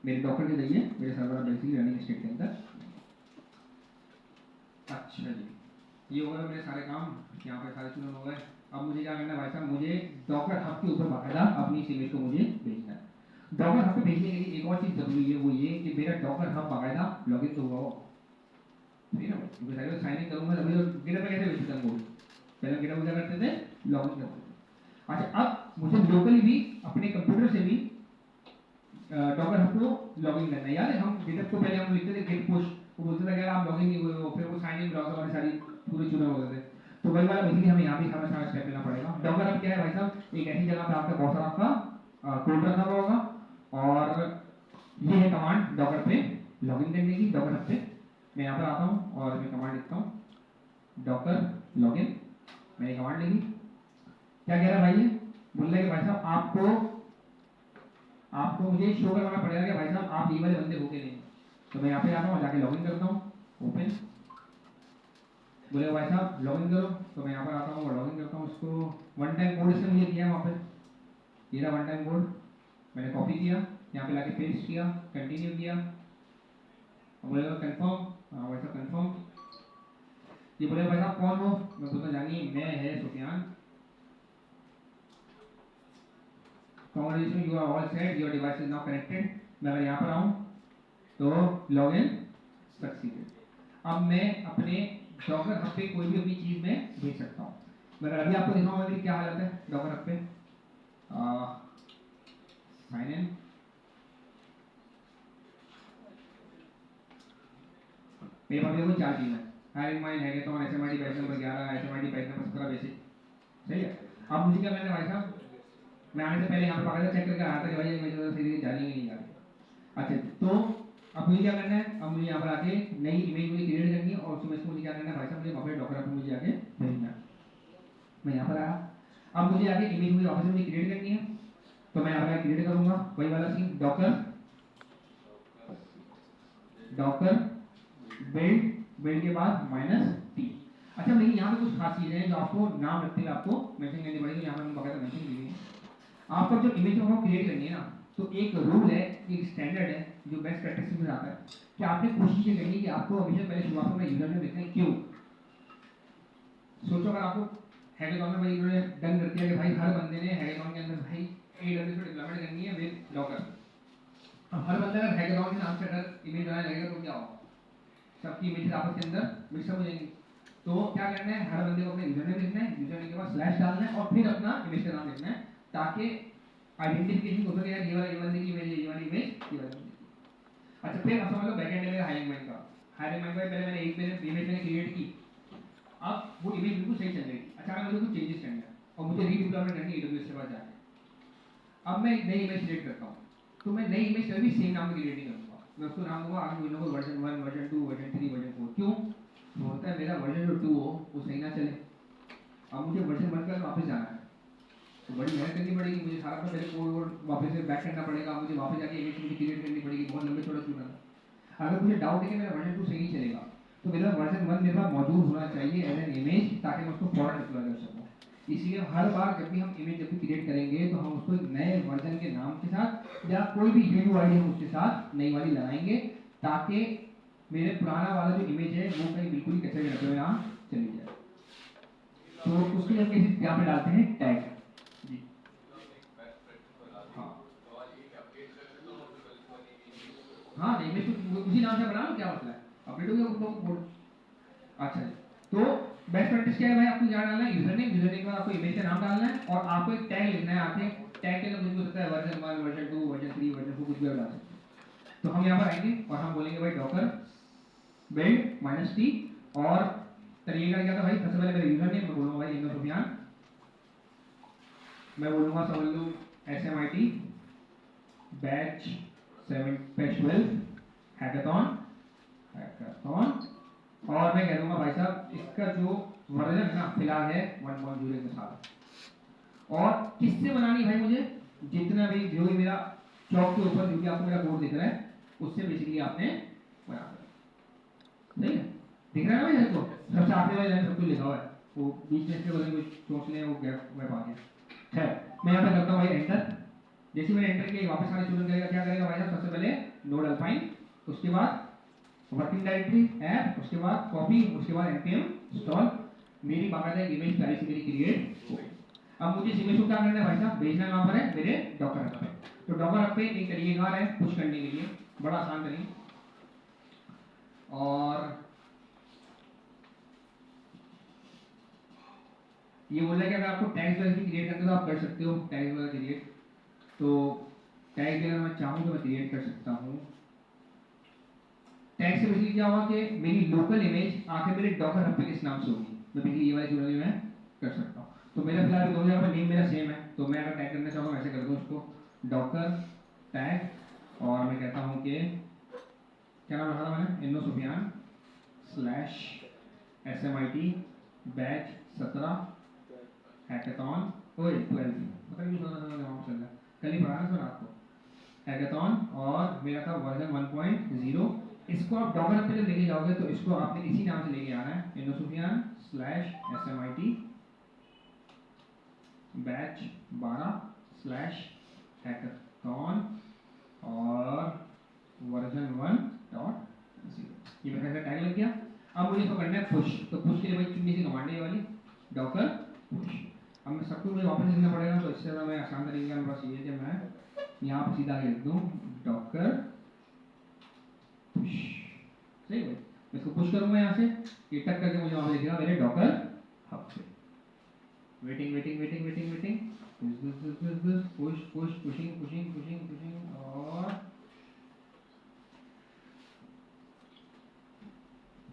मेरे डॉकर के जरिए मेरे सर्वर बेसिकली रनिंग स्टेट के अंदर। अच्छा जी, ये हो गए मेरे सारे काम, यहाँ पे सारे चीज़ें हो गए। अब मुझे क्या करना है भाई साहब, मुझे डॉकर हब के ऊपर बाकायदा अपनी इस इमेज को मुझे भेजना है। डॉकर हब पे भेजने के लिए एक और चीज़ जरूरी है, वो ये कि मेरा डॉकर हब बाकायदा लॉगिन तो हुआ हो, ठीक है, क्योंकि साइड में साइन इन करूँगा तभी तो गिटहब पे कैसे भेजता हूँ, पहले गिटहब क्या करते थे, लॉगिन करते थे। अच्छा, अब मुझे लोकली भी अपने कंप्यूटर से भी डॉकर हब को लॉगिन करना है। याद है हम गिटहब को पहले हम लिखते थे गेट पुश, वो बोलते थे कि आप लॉगिन नहीं हुए हो, फिर वो साइन इन ब्राउज़र वाली सारी पूरी चुना होते थे, तो वही वाला बेसिकली हमें यहाँ भी हमें सारा स्टेप लेना पड़ेगा। डॉकर हब क्या है भाई साहब, एक ऐसी जगह पे आपका बहुत सारा आपका कोड रखा हुआ होगा, और ये है कमांड डॉकर पे लॉगिन करने की। डॉकर हब पे मैं यहाँ पर आता हूँ और मैं कमांड लिखता हूँ डॉकर लॉगिन, मैंने कमांड लिखी। क्या कह रहा है भाई, ये बोल रहा है कि भाई साहब आपको आपको मुझे शो करवाना पड़ेगा कि भाई साहब आप ये वाले बंदे हो के नहीं। तो मैं यहाँ पे आता हूँ, जाके लॉगिन करता हूँ, ओपन, बोले भाई साहब लॉगिन करो, तो मैं यहाँ पर आता हूँ और लॉगिन करता हूँ। उसको वन टाइम कोड इसने मुझे दिया है वहाँ पे, ये रहा वन टाइम कोड, मैंने कॉपी किया, यहाँ पे लाके पेस्ट किया, कंटिन्यू किया, बोलेगा कंफर्म, हाँ वैसा कंफर्म। ये बोले भाई साहब कौन हो, मैं बोलता जानिए मैं है Sufiyan, congratulations you are all set, your device is now connected। मैं अगर यहाँ पर आऊँ तो लॉगिन सक्सीडेड। अब मैं अपने डॉकर हब पे कोई भी अपनी चीज में भेज सकता हूँ। मगर अभी आपको दिखाऊंगा मेरी क्या हालत है डॉकर हब पे। साइन इन, मेरे पास देखो चार चीज़ है, hiring mine, hackathon, SMIT batch number 11, SMIT batch number 17 basic, सही है। अब मुझे क्या करना है भाई साहब, मैं आने से पहले यहाँ पे बाकायदा चेक करके आया था कि भाई मेरी तरफ से जा रही है नहीं जा रही। अच्छा तो अब मुझे क्या करना है, अब मुझे यहाँ पर आके नई इमेज मुझे क्रिएट करनी है और उसमें इसको मुझे क्या करना है भाई साहब, मुझे वापस डॉकर पर मुझे आके भेजना है। मैं यहाँ पर आया, अब मुझे आगे इमेज मुझे वापस मुझे क्रिएट करनी है, तो मैं यहाँ पर क्रिएट करूँगा वही वाला scene, docker docker build, build के बाद -t। अच्छा लेकिन यहाँ पे कुछ खास चीज़ें हैं जो आपको नाम रखते हुए आपको मेंशन करनी पड़ेगी, यहाँ पर मैंने बकायदा मेंशन की है। आपको जब इमेज को क्रिएट करनी है ना, तो एक रूल है, एक स्टैंडर्ड है जो बेस्ट प्रैक्टिस में आता है कि आपने कोशिश ये करनी है कि आपको हमेशा पहले शुरुआत में यूजर नेम लिखना है। क्यों? सोचो अगर आपको हैकेथॉन में भाई इन्होंने डन कर दिया कि भाई हर बंदे ने हैकेथॉन के अंदर भाई AWS पे डिप्लॉयमेंट करनी है विद डॉकर। अब हर बंदा अगर हैकेथॉन के नाम से अगर इमेज बनाने लगेगा तो क्या होगा, सबकी इमेज आपस के अंदर मिक्सअप हो जाएंगी। तो क्या करना है, हर बंदे को अपना यूजर नेम लिखना है, यूजर नेम के बाद स्लैश डालना है और फिर अपना इमेज का नाम लिखना है, ताकि आइडेंटिफिकेशन हो सके यार ये वाला ये बंदे की इमेज है, ये वाली इमेज ये वाली इमेज। अच्छा फिर अब समझ लो बैकएंड है मेरा हायरिंग माइन का। हायरिंग माइन का पहले मैंने एक मेरे इमेज मैंने क्रिएट की, अब वो इमेज बिल्कुल सही चल रही थी, अचानक मुझे कुछ चेंजेस करने हैं और मुझे रीडिप्लॉयमेंट करनी है AWS के पास जाके। अब मैं एक नई इमेज क्रिएट करता हूँ, तो मैं नई इमेज कभी सेम नाम से क्रिएट नहीं करूँगा, मैं उसको नाम दूंगा आगे विंडो को वर्जन 1, वर्जन 2, वर्जन 3, वर्जन 4। क्यों? तो होता है मेरा वर्जन जो 2 हो वो सही ना चले, अब मुझे वर्जन 1 पर वापस जाना है, तो बड़ी मेहनत करनी पड़ेगी मुझे, सारा अपना पहले कोड वोड वापस से बैक करना पड़ेगा, मुझे वापस जाके इमेज मुझे क्रिएट करनी पड़ेगी, बहुत लंबे चौड़े क्यों ना। अगर मुझे डाउट है कि मेरा वर्जन 2 सही चलेगा, तो मेरा वर्जन 1 मेरे पास मौजूद होना चाहिए एज एन इमेज, ताकि मैं उसको फौरन डिप्लॉय कर सकूँ। इसलिए हर बार जब भी हम इमेज जब भी क्रिएट करेंगे तो हम उसको एक नए वर्जन के नाम के साथ या कोई भी UUID हम उसके साथ नई वाली लगाएंगे, ताकि मेरे पुराना वाला जो इमेज है वो कहीं बिल्कुल ही कचरे के डब्बे में ना चली जाए। तो उसके लिए हम कैसे यहाँ पे डालते हैं टैग जी। हाँ हाँ नहीं मैं तो उसी नाम से बना लो, क्या मतलब है अपडेट हो गया कोड। अच्छा जी, तो बेस्ट प्रैक्टिस क्या है भाई, आपको क्या डालना है, यूजर नेम, यूजर नेम के बाद आपको इमेज का नाम डालना है और आपको एक टैग लिखना है आगे, टैग के अंदर कुछ भी हो सकता है, वर्जन 1, वर्जन 2, वर्जन 3, वर्जन 4 कुछ भी आप डाल सकते हैं। तो हम यहाँ पर आएंगे और हम बोलेंगे भाई डॉकर बिल्ड -t और तरीका क्या था भाई, सबसे पहले मेरा यूजर नेम मैं बोलूँगा भाई इमरान सुफियान, मैं बोलूँगा समझ लो SMIT बैच 12 हैकेथॉन हैकेथॉन, और मैं कह दूंगा भाई साहब इसका जो वर्जन ना फिलहाल है 1.0 के साथ। और किससे बनानी भाई मुझे, जितना भी जो भी मेरा चौक के ऊपर जो भी आपको मेरा कोड दिख रहा है उससे बेसिकली आपने बना दिया, सही है, दिख रहा है ना भाई सबको, सबसे आखिरी वाली लाइन सब कुछ लिखा हुआ है, वो बीच में से कुछ सोच लें वो गैप वैप आ गया। खैर मैं यहाँ पे करता हूँ भाई एंटर, जैसे मैंने एंटर किया वापस सारे स्टूडेंट करेगा, क्या करेगा भाई साहब, सबसे पहले नोड अल्पाइन, उसके बाद वर्किंग डायरेक्टरी ऐप, उसके बाद कॉपी, उसके बाद npm इंस्टॉल, मेरी बाकायदा इमेज प्यारी सी मेरी क्रिएट हो गई। अब मुझे इस इमेज को क्या करना है भाई साहब, भेजना कहाँ पर है, मेरे डॉकर हब पे। तो डॉकर हब पे एक तरीकेकार है पुश करने के लिए, बड़ा आसान तरीका, और ये बोल रहा है कि अगर आपको टैग्स वगैरह भी क्रिएट करना है तो आप कर सकते हो टैग्स वगैरह क्रिएट, तो टैग अगर मैं चाहूँ तो मैं क्रिएट कर सकता हूँ। टैग से बेसिकली क्या हुआ कि मेरी लोकल इमेज आके मेरे डॉकर हब पे किस नाम से होगी, मैं बेसिकली ये वाली चीज़ मैं कर सकता हूँ। तो मेरा फिलहाल 2000 का नेम मेरा सेम है, तो मैं अगर टैग करना चाहूँ ऐसे कर दूँ उसको डॉकर टैग, और मैं कहता हूँ कि क्या नाम रखा था मैंने, इन्नो सुफियान /SMIT बैच 17 हैकेथॉन ओए 12, पता नहीं क्यों चल रहा है, कल ही पढ़ा ना सुना आपको, हैकाथॉन और मेरा था वर्जन 1.0। इसको आप डॉगर पे जब लेके जाओगे तो इसको आपने इसी नाम से लेके आना है, InnoSufyan/SMIT बैच 12/हैकाथॉन और वर्जन 1.0। ये मेरा टैग लग गया। अब मुझे इसको करना है पुश, तो पुश के लिए भाई चुननी सी कमांड है ये वाली डॉकर पुश। अब मैं सबको मुझे वापस लिखना पड़ेगा, तो इससे ज़्यादा मैं आसान तरीका मेरे पास ये है कि मैं यहाँ पर सीधा लिख दूँ डॉकर पुश। सही है, मैं इसको पुश करूँगा यहाँ से, ये टक करके मुझे वहाँ पे लिखेगा मेरे डॉकर हब पे। Waiting waiting waiting waiting waiting push push pushing pushing pushing pushing और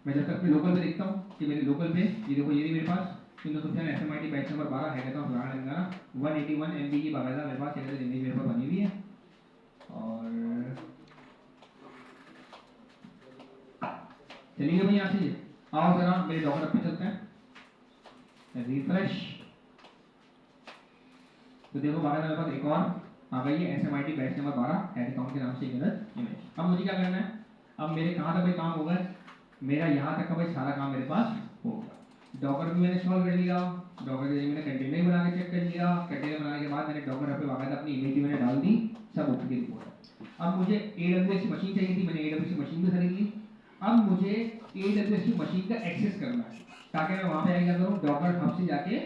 मैं जब तक अपने लोकल पे देखता हूँ कि मेरे लोकल पे ये देखो, ये भी मेरे पास InnoSufyan/SMIT बैच नंबर 12 हैकाथॉन फलाना ढिमकाना 181 MB की बाकायदा मेरे पास एक इमेज मेरे पास बनी हुई है। और चलिए भाई यहाँ से आओ जरा मेरे डॉक्टर पे चलते हैं, रिफ्रेश। तो देखो बाकायदा मेरे पास एक और आ गई है SMIT बैच नंबर 12 हैकाथॉन के नाम से इमेज। अब मुझे क्या करना है, अब मेरे कहाँ तक भाई काम होगा, मेरा यहाँ तक का भाई सारा काम मेरे पास होगा। डॉकर भी मैंने इंस्टॉल कर लिया, डॉकर के जरिए मैंने कंटेनर बना के चेक कर लिया, कंटेनर बनाने के बाद मैंने डॉकर पे बाकायदा अपनी इमेज भी मैंने डाल दी, सब ओके की रिपोर्ट है। अब मुझे AWS की मशीन चाहिए थी, मैंने AWS की मशीन भी खरीद ली। अब मुझे AWS की मशीन का एक्सेस करना है ताकि मैं वहाँ पे आगे क्या करूँ, डॉकर हब से जाके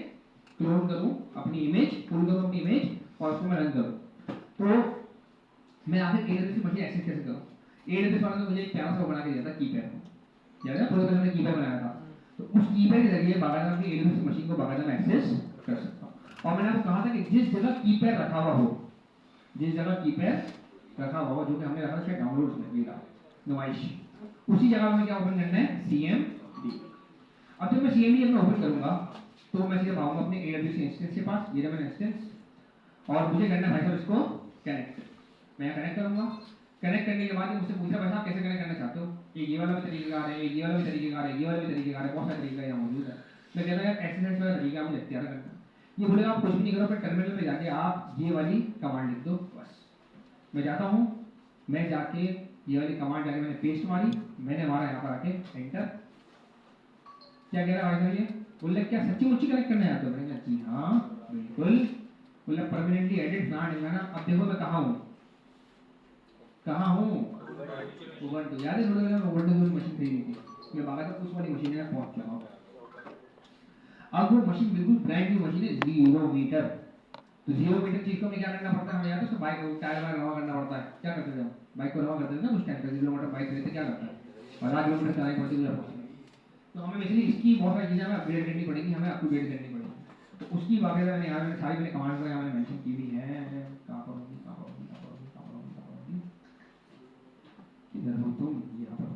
क्लोन करूँ अपनी इमेज, पुल करूँ अपनी इमेज और उसको मैं रन करूँ। तो मैं आखिर AWS की मशीन एक्सेस कैसे करूँ? AWS वालों ने मुझे एक प्यारा सा बना के दिया था कीपैड, याद है थोड़ा पहले मैंने कीपैड बनाया था, तो उस कीपैड के जरिए बाकायदा अपनी AWS की मशीन को बाकायदा मैं एक्सेस कर सकता हूँ। और मैंने आपको कहा था कि जिस जगह कीपैड रखा हुआ हो, जिस जगह कीपैड रखा हुआ हो, जो कि हमने रखा था शायद डाउनलोड्स में मेरा नुमाइश, उसी जगह में क्या ओपन करना है, CMD। अब जब मैं CMD अपना ओपन करूंगा तो मैं सीधे आऊंगा अपने AWS इंस्टेंस के पास, ये रहा मेरा इंस्टेंस, और मुझे करना है भाई साहब इसको कनेक्ट। मैं कनेक्ट करूंगा, कनेक्ट करने के बाद मुझसे पूछा भाई साहब कैसे कनेक्ट करना चाहते हो, ये वाला भी तरीकेकार है, ये वाला भी तरीकेकार है, ये वाला भी तरीकेकार है, बहुत सारे तरीका यहाँ मौजूद है। मैं कहता यार एक्सरसाइज वाला तरीका मुझे इख्तियार करना है। ये बोलेगा आप कुछ भी नहीं करो, फिर टर्मिनल में जाके आप ये वाली कमांड लिख दो बस। मैं जाता हूँ, मैं जाके ये वाली कमांड जाके मैंने पेस्ट मारी, मैंने मारा यहाँ पर आके एंटर। क्या कह रहा है भाई, ये बोल रहे क्या सच्ची मुच्ची कनेक्ट करना चाहते हो? मैंने कहा जी हाँ बिल्कुल। बोला परमानेंटली एडिट ना डिमाना। अब देखो मैं कहाँ हूँ, कहाँ हूँ, उबंटू। याद है थोड़ा पहले मैं उबंटू की मशीन खरीदी थी, मैं बाकायदा उस वाली मशीन में पहुंच चुका हूँ। अब वो मशीन बिल्कुल ब्रांड न्यू मशीन है, 0 मीटर। तो 0 मीटर चीज को हमें क्या करना पड़ता है, हमें याद है उसको बाइक टायर वायर रवा करना पड़ता है। क्या करते थे हम, बाइक को रवा करते थे ना उस टाइम पे, 0 किलोमीटर बाइक खरीदते क्या करता है, 12 किलोमीटर चलानी पड़ती है मुझे। तो हमें बेसिकली इसकी बहुत सारी चीज़ें हमें अपग्रेड करनी पड़ेगी, हमें अप टू डेट करनी पड़ेगी। तो उसकी बाकायदा मैंने यहाँ मैंने सारी मैंने कमांड को यहाँ मैंने मेंशन की हुई है। कहाँ पर होगी, कहाँ पर होगी, कहाँ पर होगी, कहाँ पर होगी, कहाँ पर होगी, किधर हो तुम, यहाँ पर हो।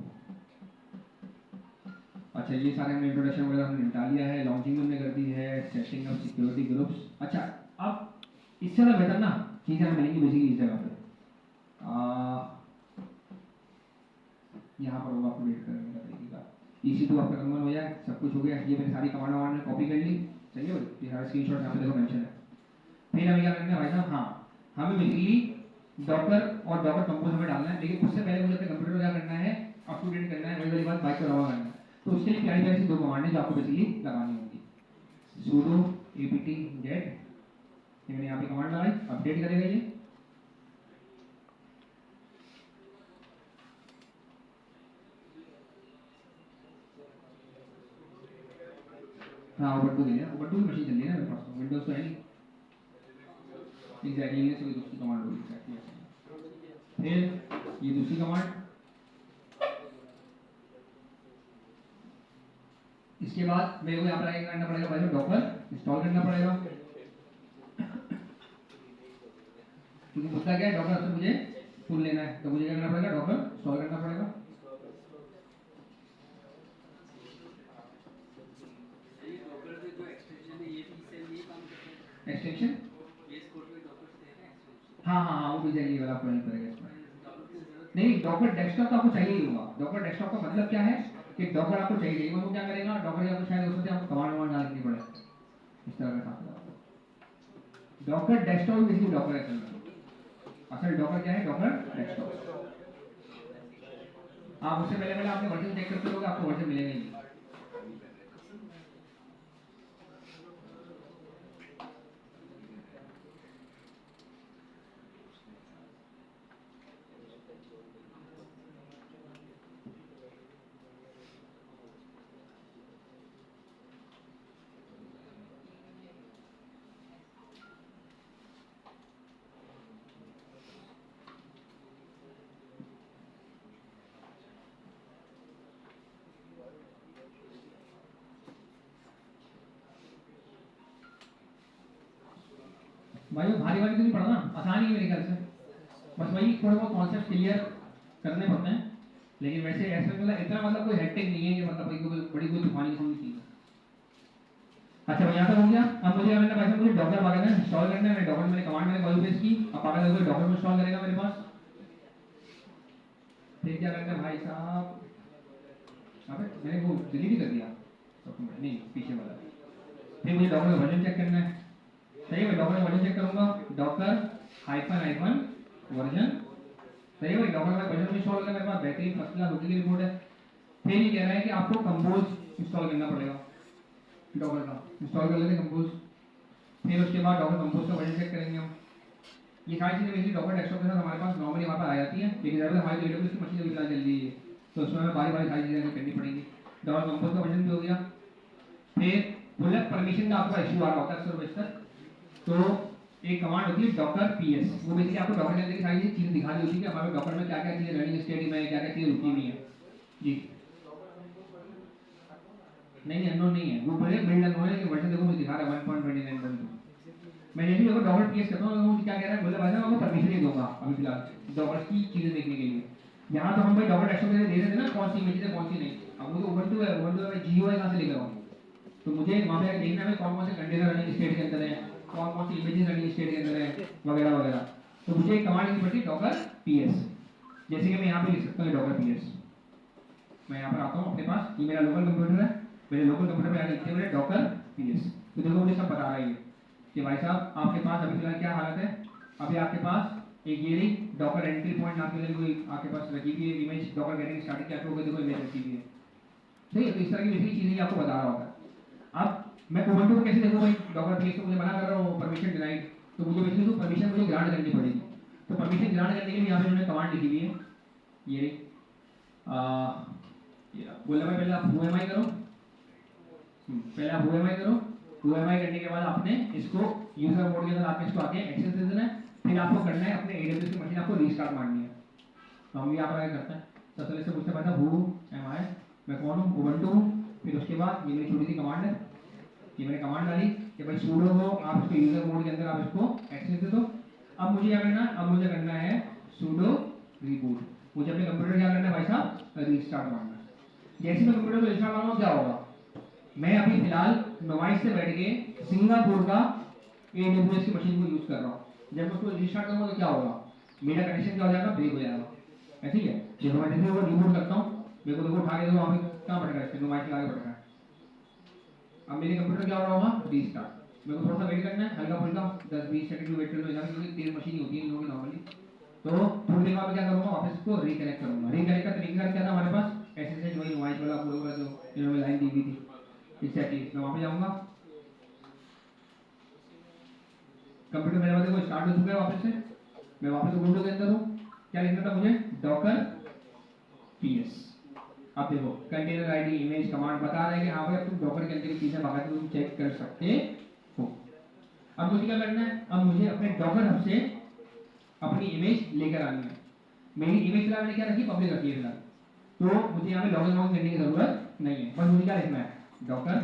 अच्छा ये सारे हमने इंट्रोडक्शन वगैरह हमने निपटा लिया है, लॉन्चिंग हमने कर दी है, सेटिंग ऑफ सिक्योरिटी ग्रुप्स। अच्छा अब इससे ज़्यादा बेहतर ना चीज़ें हमें मिलेंगी बेसिकली इस जगह पे, यहाँ पर होगा अपडेट करने का तरीका। EC2 आपका कन्वर्ट हो जाए, सब कुछ हो गया। ये मैंने सारी कमांड वमांड कॉपी कर ली, सही है भाई, ये सारा स्क्रीनशॉट यहाँ पे देखो मेंशन है। फिर हमें क्या करना है भाई साहब, हाँ हमें बेसिकली डॉकर और डॉकर कंपोज हमें डालना है, लेकिन उससे पहले मुझे अपने कंप्यूटर को क्या करना है, अप टू डेट करना है, वही वाली बात बाइक को रवा करना है। तो उसके लिए प्यारी प्यारी सी 2 कमांड है जो आपको बेसिकली लगानी होगी, sudo apt get, ये मैंने यहाँ पे कमांड लगाई, अपडेट करेगा ये। हाँ उबंटू की है, उबंटू की मशीन चल रही है ना मेरे पास, तो विंडोज तो है नहीं। एग्जैक्टली ये सभी दूसरी कमांड होगी एग्जैक्टली। फिर ये दूसरी कमांड, इसके बाद मेरे को यहाँ पर आगे करना पड़ेगा भाई डॉकर इंस्टॉल करना पड़ेगा, क्योंकि मुद्दा क्या है, डॉकर से मुझे टूल लेना है, तो मुझे क्या करना पड़ेगा, डॉकर इंस्टॉल करना पड़ेगा। एक्सटेंशन हाँ हाँ हाँ वो भी चाहिए वाला आपको हेल्प करेगा इसमें। नहीं डॉकर डेस्कटॉप तो आपको चाहिए ही होगा। डॉकर डेस्कटॉप का मतलब क्या है कि डॉकर आपको चाहिए, वो क्या करेगा, डॉकर आपको शायद उसमें आपको कमांड वमांड डालनी पड़े इस तरह का काम। डॉकर डेस्कटॉप बेसिकली डॉकर है चल रहा है। असल डॉकर क्या है? Docker desktop. आप उससे पहले पहले आपने वर्जन चेक करते रहोगे, आपको वर्जन मिलेगा ही नहीं। भाई वो भारी वाली तो नहीं पढ़ना, आसान ही है मेरे ख्याल से। बस वही थोड़ा बहुत कॉन्सेप्ट क्लियर करने पड़ते हैं, लेकिन वैसे ऐसा मतलब इतना मतलब कोई हेक्टिक नहीं है कि मतलब कोई बड़ी कोई तूफानी किस्म की चीज़ है। अच्छा भाई यहाँ तक हो गया। अब मुझे क्या करना है भाई साहब, मुझे डॉकर वगैरह इंस्टॉल करना है। मैं डॉकर मैंने कमांड मैंने कॉपी पेस्ट की, अब पागल होकर डॉकर में इंस्टॉल करेगा मेरे पास। फिर क्या करना है भाई साहब, अबे मैंने वो डिलीट ही कर दिया डॉक्यूमेंट, नहीं पीछे वाला। फिर मुझे डॉकर का वर्जन चेक करना है। सही है, मैं डॉकर का वर्जन चेक करूंगा, डॉकर हाइफन हाइफन वर्जन। सही है भाई, डॉकर का वर्जन इंस्टॉल करना है मेरे पास, बेहतरीन फर्स्ट क्लास ओके की रिपोर्ट है। फिर ये कह रहा है कि आपको कंपोज इंस्टॉल करना पड़ेगा, डॉकर का इंस्टॉल कर लेते हैं कंपोज। फिर उसके बाद डॉकर कंपोज का वर्जन चेक करेंगे हम। ये सारी चीज़ें बेसिकली डॉकर डेस्कटॉप के साथ हमारे पास नॉर्मली वहाँ पर आ जाती हैं, लेकिन ज़्यादा हमारी एडब्ल्यूएस की मशीन अभी फिलहाल चल रही है, तो उसमें हमें बारी बारी सारी चीज़ें करनी पड़ेंगी। डॉकर कंपोज का वर्जन भी हो गया। फिर बुलेट परमिशन का आपका इशू आ रहा होता है अक्सर बेशतर, तो एक कमांड होती है डॉकर पीएस, वो बेसिकली आपको डॉकर के अंदर की सारी चीज़ें दिखा रही होती है कि हमारे डॉकर में क्या क्या चीज़ें रनिंग स्टेट में, क्या क्या चीज़ें रुकी हुई है। जी नहीं अननोन नहीं है, वो बोले बिल्ड अननोन है कि वर्जन देखो मुझे दिखा रहा है 1.29.2। मैं जैसे देखो डॉकर पीएस करता हूँ, मुझे क्या कह रहा है, बोले भाई साहब आपको परमिशन नहीं दूंगा अभी फिलहाल डॉकर की चीज़ें देखने के लिए। यहाँ तो हम भाई डॉकर डेस्कटॉप से दे रहे थे ना कौन सी इमेज है कौन सी नहीं। अब मुझे उबंटू है, उबंटू है, मैं जीओ कहाँ से लेकर आऊँ? तो मुझे वहाँ पे देखना है कौन कौन से कंटेनर रनिंग स्टेट के अंदर है, कौन कौन सी इमेजेस रनिंग स्टेट के अंदर है, वगैरह वगैरह। तो मुझे एक कमांड लिखनी पड़ती है डॉकर पीएस, जैसे कि मैं यहाँ पे लिख सकता हूँ डॉकर पीएस। मैं यहाँ पर आता हूँ अपने पास, ये मेरा लोकल कंप्यूटर है, मेरे लोकल कंप्यूटर में आगे लिखते हैं डॉकर पीएस। तो देखो मुझे सब बता रहा है कि भाई साहब आपके पास अभी फिलहाल क्या हालत है। अभी आपके पास एक ये रही डॉकर एंट्री पॉइंट आपके लिए कोई आपके पास रखी हुई है इमेज, डॉकर गेटिंग स्टार्टिंग क्या होगा, देखो इमेज रखी हुई है। ठीक है, तो इस तरह की बेसिक चीज़ें आपको बता रहा होगा। अब मैं उबंटू को कैसे देखूँ भाई, डॉकर पीएस को मुझे मना कर रहा हूँ परमिशन डिनाइड, तो मुझे बेसिकली तो परमिशन मुझे ग्रांट करनी पड़ेगी। तो परमिशन ग्रांट करने के लिए यहाँ पे उन्होंने कमांड लिखी हुई है, ये रही बोला मैं पहले आप हुएमआई करो, पहले आप हुएमआई करो। हुएमआई करने के बाद आपने इसको यूजर मोड के अंदर आपने इसको आके एक्सेस दे देना है। फिर आपको करना है अपने एडब्ल्यूएस की मशीन आपको रीस्टार्ट मारनी है। तो हम यहाँ पर आगे करते हैं, सबसे पहले से पूछते पहले हु एम आई, मैं कौन हूँ, उबंटू हूँ। फिर उसके बाद ये मेरी छोटी सी कमांड है, ये मैंने कमांड डाली कि भाई सूडो हो, आप इसको यूजर मोड के अंदर आप इसको एक्सेस दे दो। अब मुझे क्या करना है, अब मुझे करना है सूडो रिबूट। मुझे अपने कंप्यूटर क्या करना है भाई साहब, रीस्टार्ट मारना है। जैसे मैं कंप्यूटर को रीस्टार्ट मारूंगा क्या होगा, मैं अभी फिलहाल मोबाइल से बैठ के सिंगापुर का एडब्ल्यूएस की मशीन को यूज कर रहा हूँ। जब मैं उसको रीस्टार्ट करूंगा तो क्या होगा, मेरा कनेक्शन क्या हो जाएगा, ब्रेक हो जाएगा। ऐसे ही है, जब मैं जैसे वो रिबूट करता हूँ, मेरे को देखो उठा के देखो वहाँ पे कहाँ भटका है, मोबाइल के आगे भटका है। अब मेरे कंप्यूटर क्या हो रहा होगा, रीस्टार्ट। मेरे को थोड़ा सा वेट करना है, हल्का फुल्का 10-20 सेकंड वेट कर लो, क्योंकि तेज मशीन ही होती है इन लोगों की नॉर्मली। तो थोड़ी देर बाद क्या करूंगा, वापस इसको रिकनेक्ट करूंगा। रिकनेक्ट का तरीका क्या था हमारे पास, एसएसएच वही मोबाइल वाला पूरा जो इन्होंने लाइन दी हुई थी, एग्जैक्टली। मैं वहाँ पे जाऊंगा, कंप्यूटर मेरे वाले को स्टार्ट हो चुका है वापस से, मैं वापस विंडो के अंदर हूँ। क्या लिखना था मुझे, डॉकर पीएस। अब देखो कंटेनर आईडी इमेज कमांड बता रहा है कि हाँ भाई अब तुम डॉकर के अंदर की चीजें बाहर तुम चेक कर सकते हो। अब मुझे क्या करना है, अब मुझे अपने डॉकर हब से अपनी इमेज लेकर आनी है। मेरी इमेज फिलहाल मैंने क्या रखी, पब्लिक रखी है फिलहाल, तो मुझे यहाँ पे लॉगिन वॉगिन करने की जरूरत नहीं है। बस मुझे क्या लिखना है, डॉकर,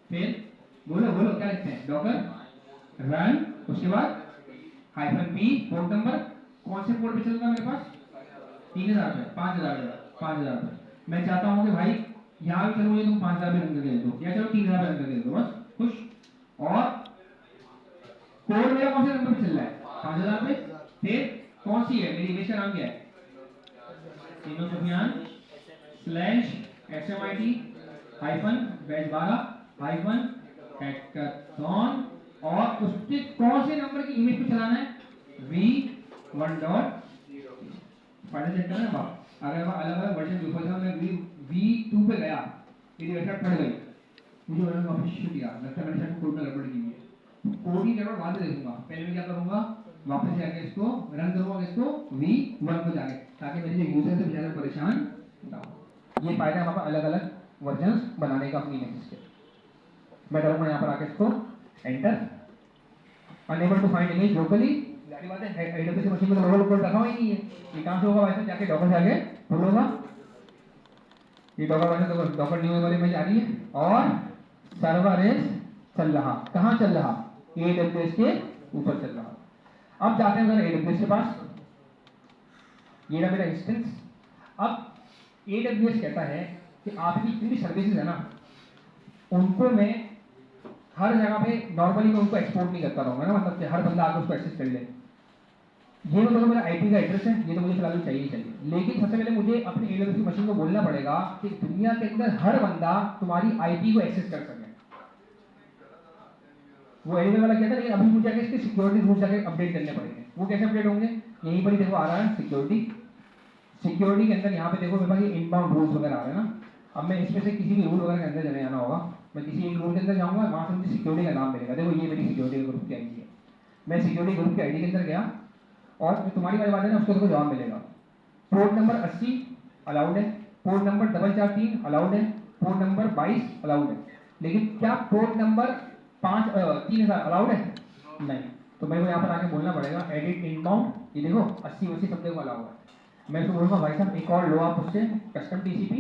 फिर बोलो बोलो क्या लिखते हैं, डॉकर रन, उसके बाद हाइफन पी, पोर्ट नंबर कौन से पोर्ट पे चल रहा है मेरे पास, 3000 पे, 5000 पे, 5000 पे। मैं चाहता हूँ कि भाई यहाँ भी चलो मुझे तुम 5000 पे रन करके दे दो, या चलो 3000 पे रन करके दे दो, बस खुश। और कोड मेरा कौन से नंबर पे चल रहा है, 5000 पे। फिर कौन सी है मेरी इमेज का नाम क्या है, तीनों Sufiyan slash SMIT hyphen batch 12 hyphen hackathon, और उसके कौन से नंबर की इमेज पे चलाना है, V 1.0 फाइनल चेक करना बाप। अगर मैं अलग अलग वर्जन ऊपर से मैं V2 पे गया, मेरी वेबसाइट फट गई, मुझे मैंने वापस शिफ्ट किया, लगता है मैंने शायद कोड में गड़बड़ की है। कोड की गड़बड़ बाद में देखूंगा, पहले मैं क्या करूंगा, वापस जाके इसको रन करूंगा, इसको V1 पे जाके, ताकि मेरे जो यूजर है बेचारे परेशान ना हो। ये फायदा है हमारा अलग अलग वर्जन्स बनाने का अपनी इमेजेस के। मैं करूंगा यहाँ पर आके इसको enter, unable to find image locally. जारी बात है AWS मशीन में तो लोकल कोड रखा हुआ ही नहीं है, ये कहां से होगा, वैसे जाके डॉकर से आगे खोलूंगा, ये डॉकर वर्जन तो डॉकर न्यू वाले में जा रही है और सर्वर इज चल रहा, कहां चल रहा, AWS के ऊपर चल रहा। अब जाते हैं जरा AWS के पास, ये रहा मेरा इंस्टेंस। अब AWS कहता है कि आपकी जितनी भी सर्विसेज है ना, उनको मैं हर जगह पे नॉर्मली मैं उनको एक्सपोर्ट नहीं करता रहूंगा ना, मतलब कि हर बंदा आकर उसको एक्सेस कर ले। ये मतलब मेरा आईपी का एड्रेस है, ये तो मुझे फिलहाल चाहिए ही चाहिए, लेकिन सबसे पहले मुझे अपनी AWS की मशीन को बोलना पड़ेगा कि दुनिया के अंदर हर बंदा तुम्हारी आईपी को एक्सेस कर सके। वो एनिमल वाला कहता है, लेकिन अभी मुझे आगे इसके सिक्योरिटी रूल्स जाके अपडेट करने पड़ेंगे। वो कैसे अपडेट होंगे, यहीं पर ही देखो आ रहा है सिक्योरिटी। सिक्योरिटी के अंदर यहाँ पे देखो मेरे पास ये इनबाउंड रूल्स वगैरह आ रहे हैं ना। अब मैं इसमें से किसी भी रूल वगैरह के अंदर चले जाना होगा, मैं किसी एक रूल के अंदर जाऊंगा, वहां से मुझे सिक्योरिटी का नाम मिलेगा। देखो ये मेरी सिक्योरिटी ग्रुप की आईडी है, मैं सिक्योरिटी ग्रुप की आईडी के अंदर गया और जो तुम्हारी वाली बात है ना उसको देखो जवाब मिलेगा। पोर्ट नंबर 80 अलाउड है, पोर्ट नंबर 443 अलाउड है, पोर्ट नंबर 22 अलाउड है, लेकिन क्या पोर्ट नंबर 3000 अलाउड है? नहीं। तो मेरे को यहाँ पर आके बोलना पड़ेगा एडिट इनबाउंड, ये देखो 80 सब देखो अलाउड है। मैं तो बोलूँगा भाई साहब एक और लो आप उससे कस्टम TCP,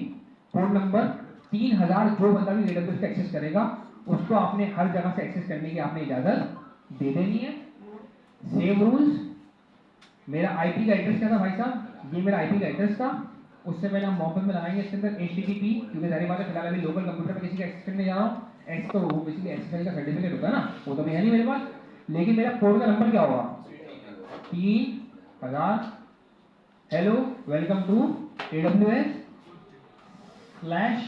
पोर्ट नंबर 3000 जो बंदा भी AWS का एक्सेस करेगा उसको आपने हर जगह से एक्सेस करने की आपने इजाजत दे देनी है। Same rules. मेरा आईपी का एड्रेस क्या था भाई साहब, ये मेरा आईपी का एड्रेस था, उससे मैंने हम मॉपअप में लगाएंगे इसके अंदर HTTP, क्योंकि जाहिर बात है फिलहाल अभी लोकल कंप्यूटर पे किसी का एक्सेस करने जा रहा हूँ, एक्स तो वो बेसिकली SSL का सर्टिफिकेट होता है ना, वो तो है नहीं मेरे पास, लेकिन मेरा पोर्ट का नंबर क्या होगा 3000। Hello welcome to AWS slash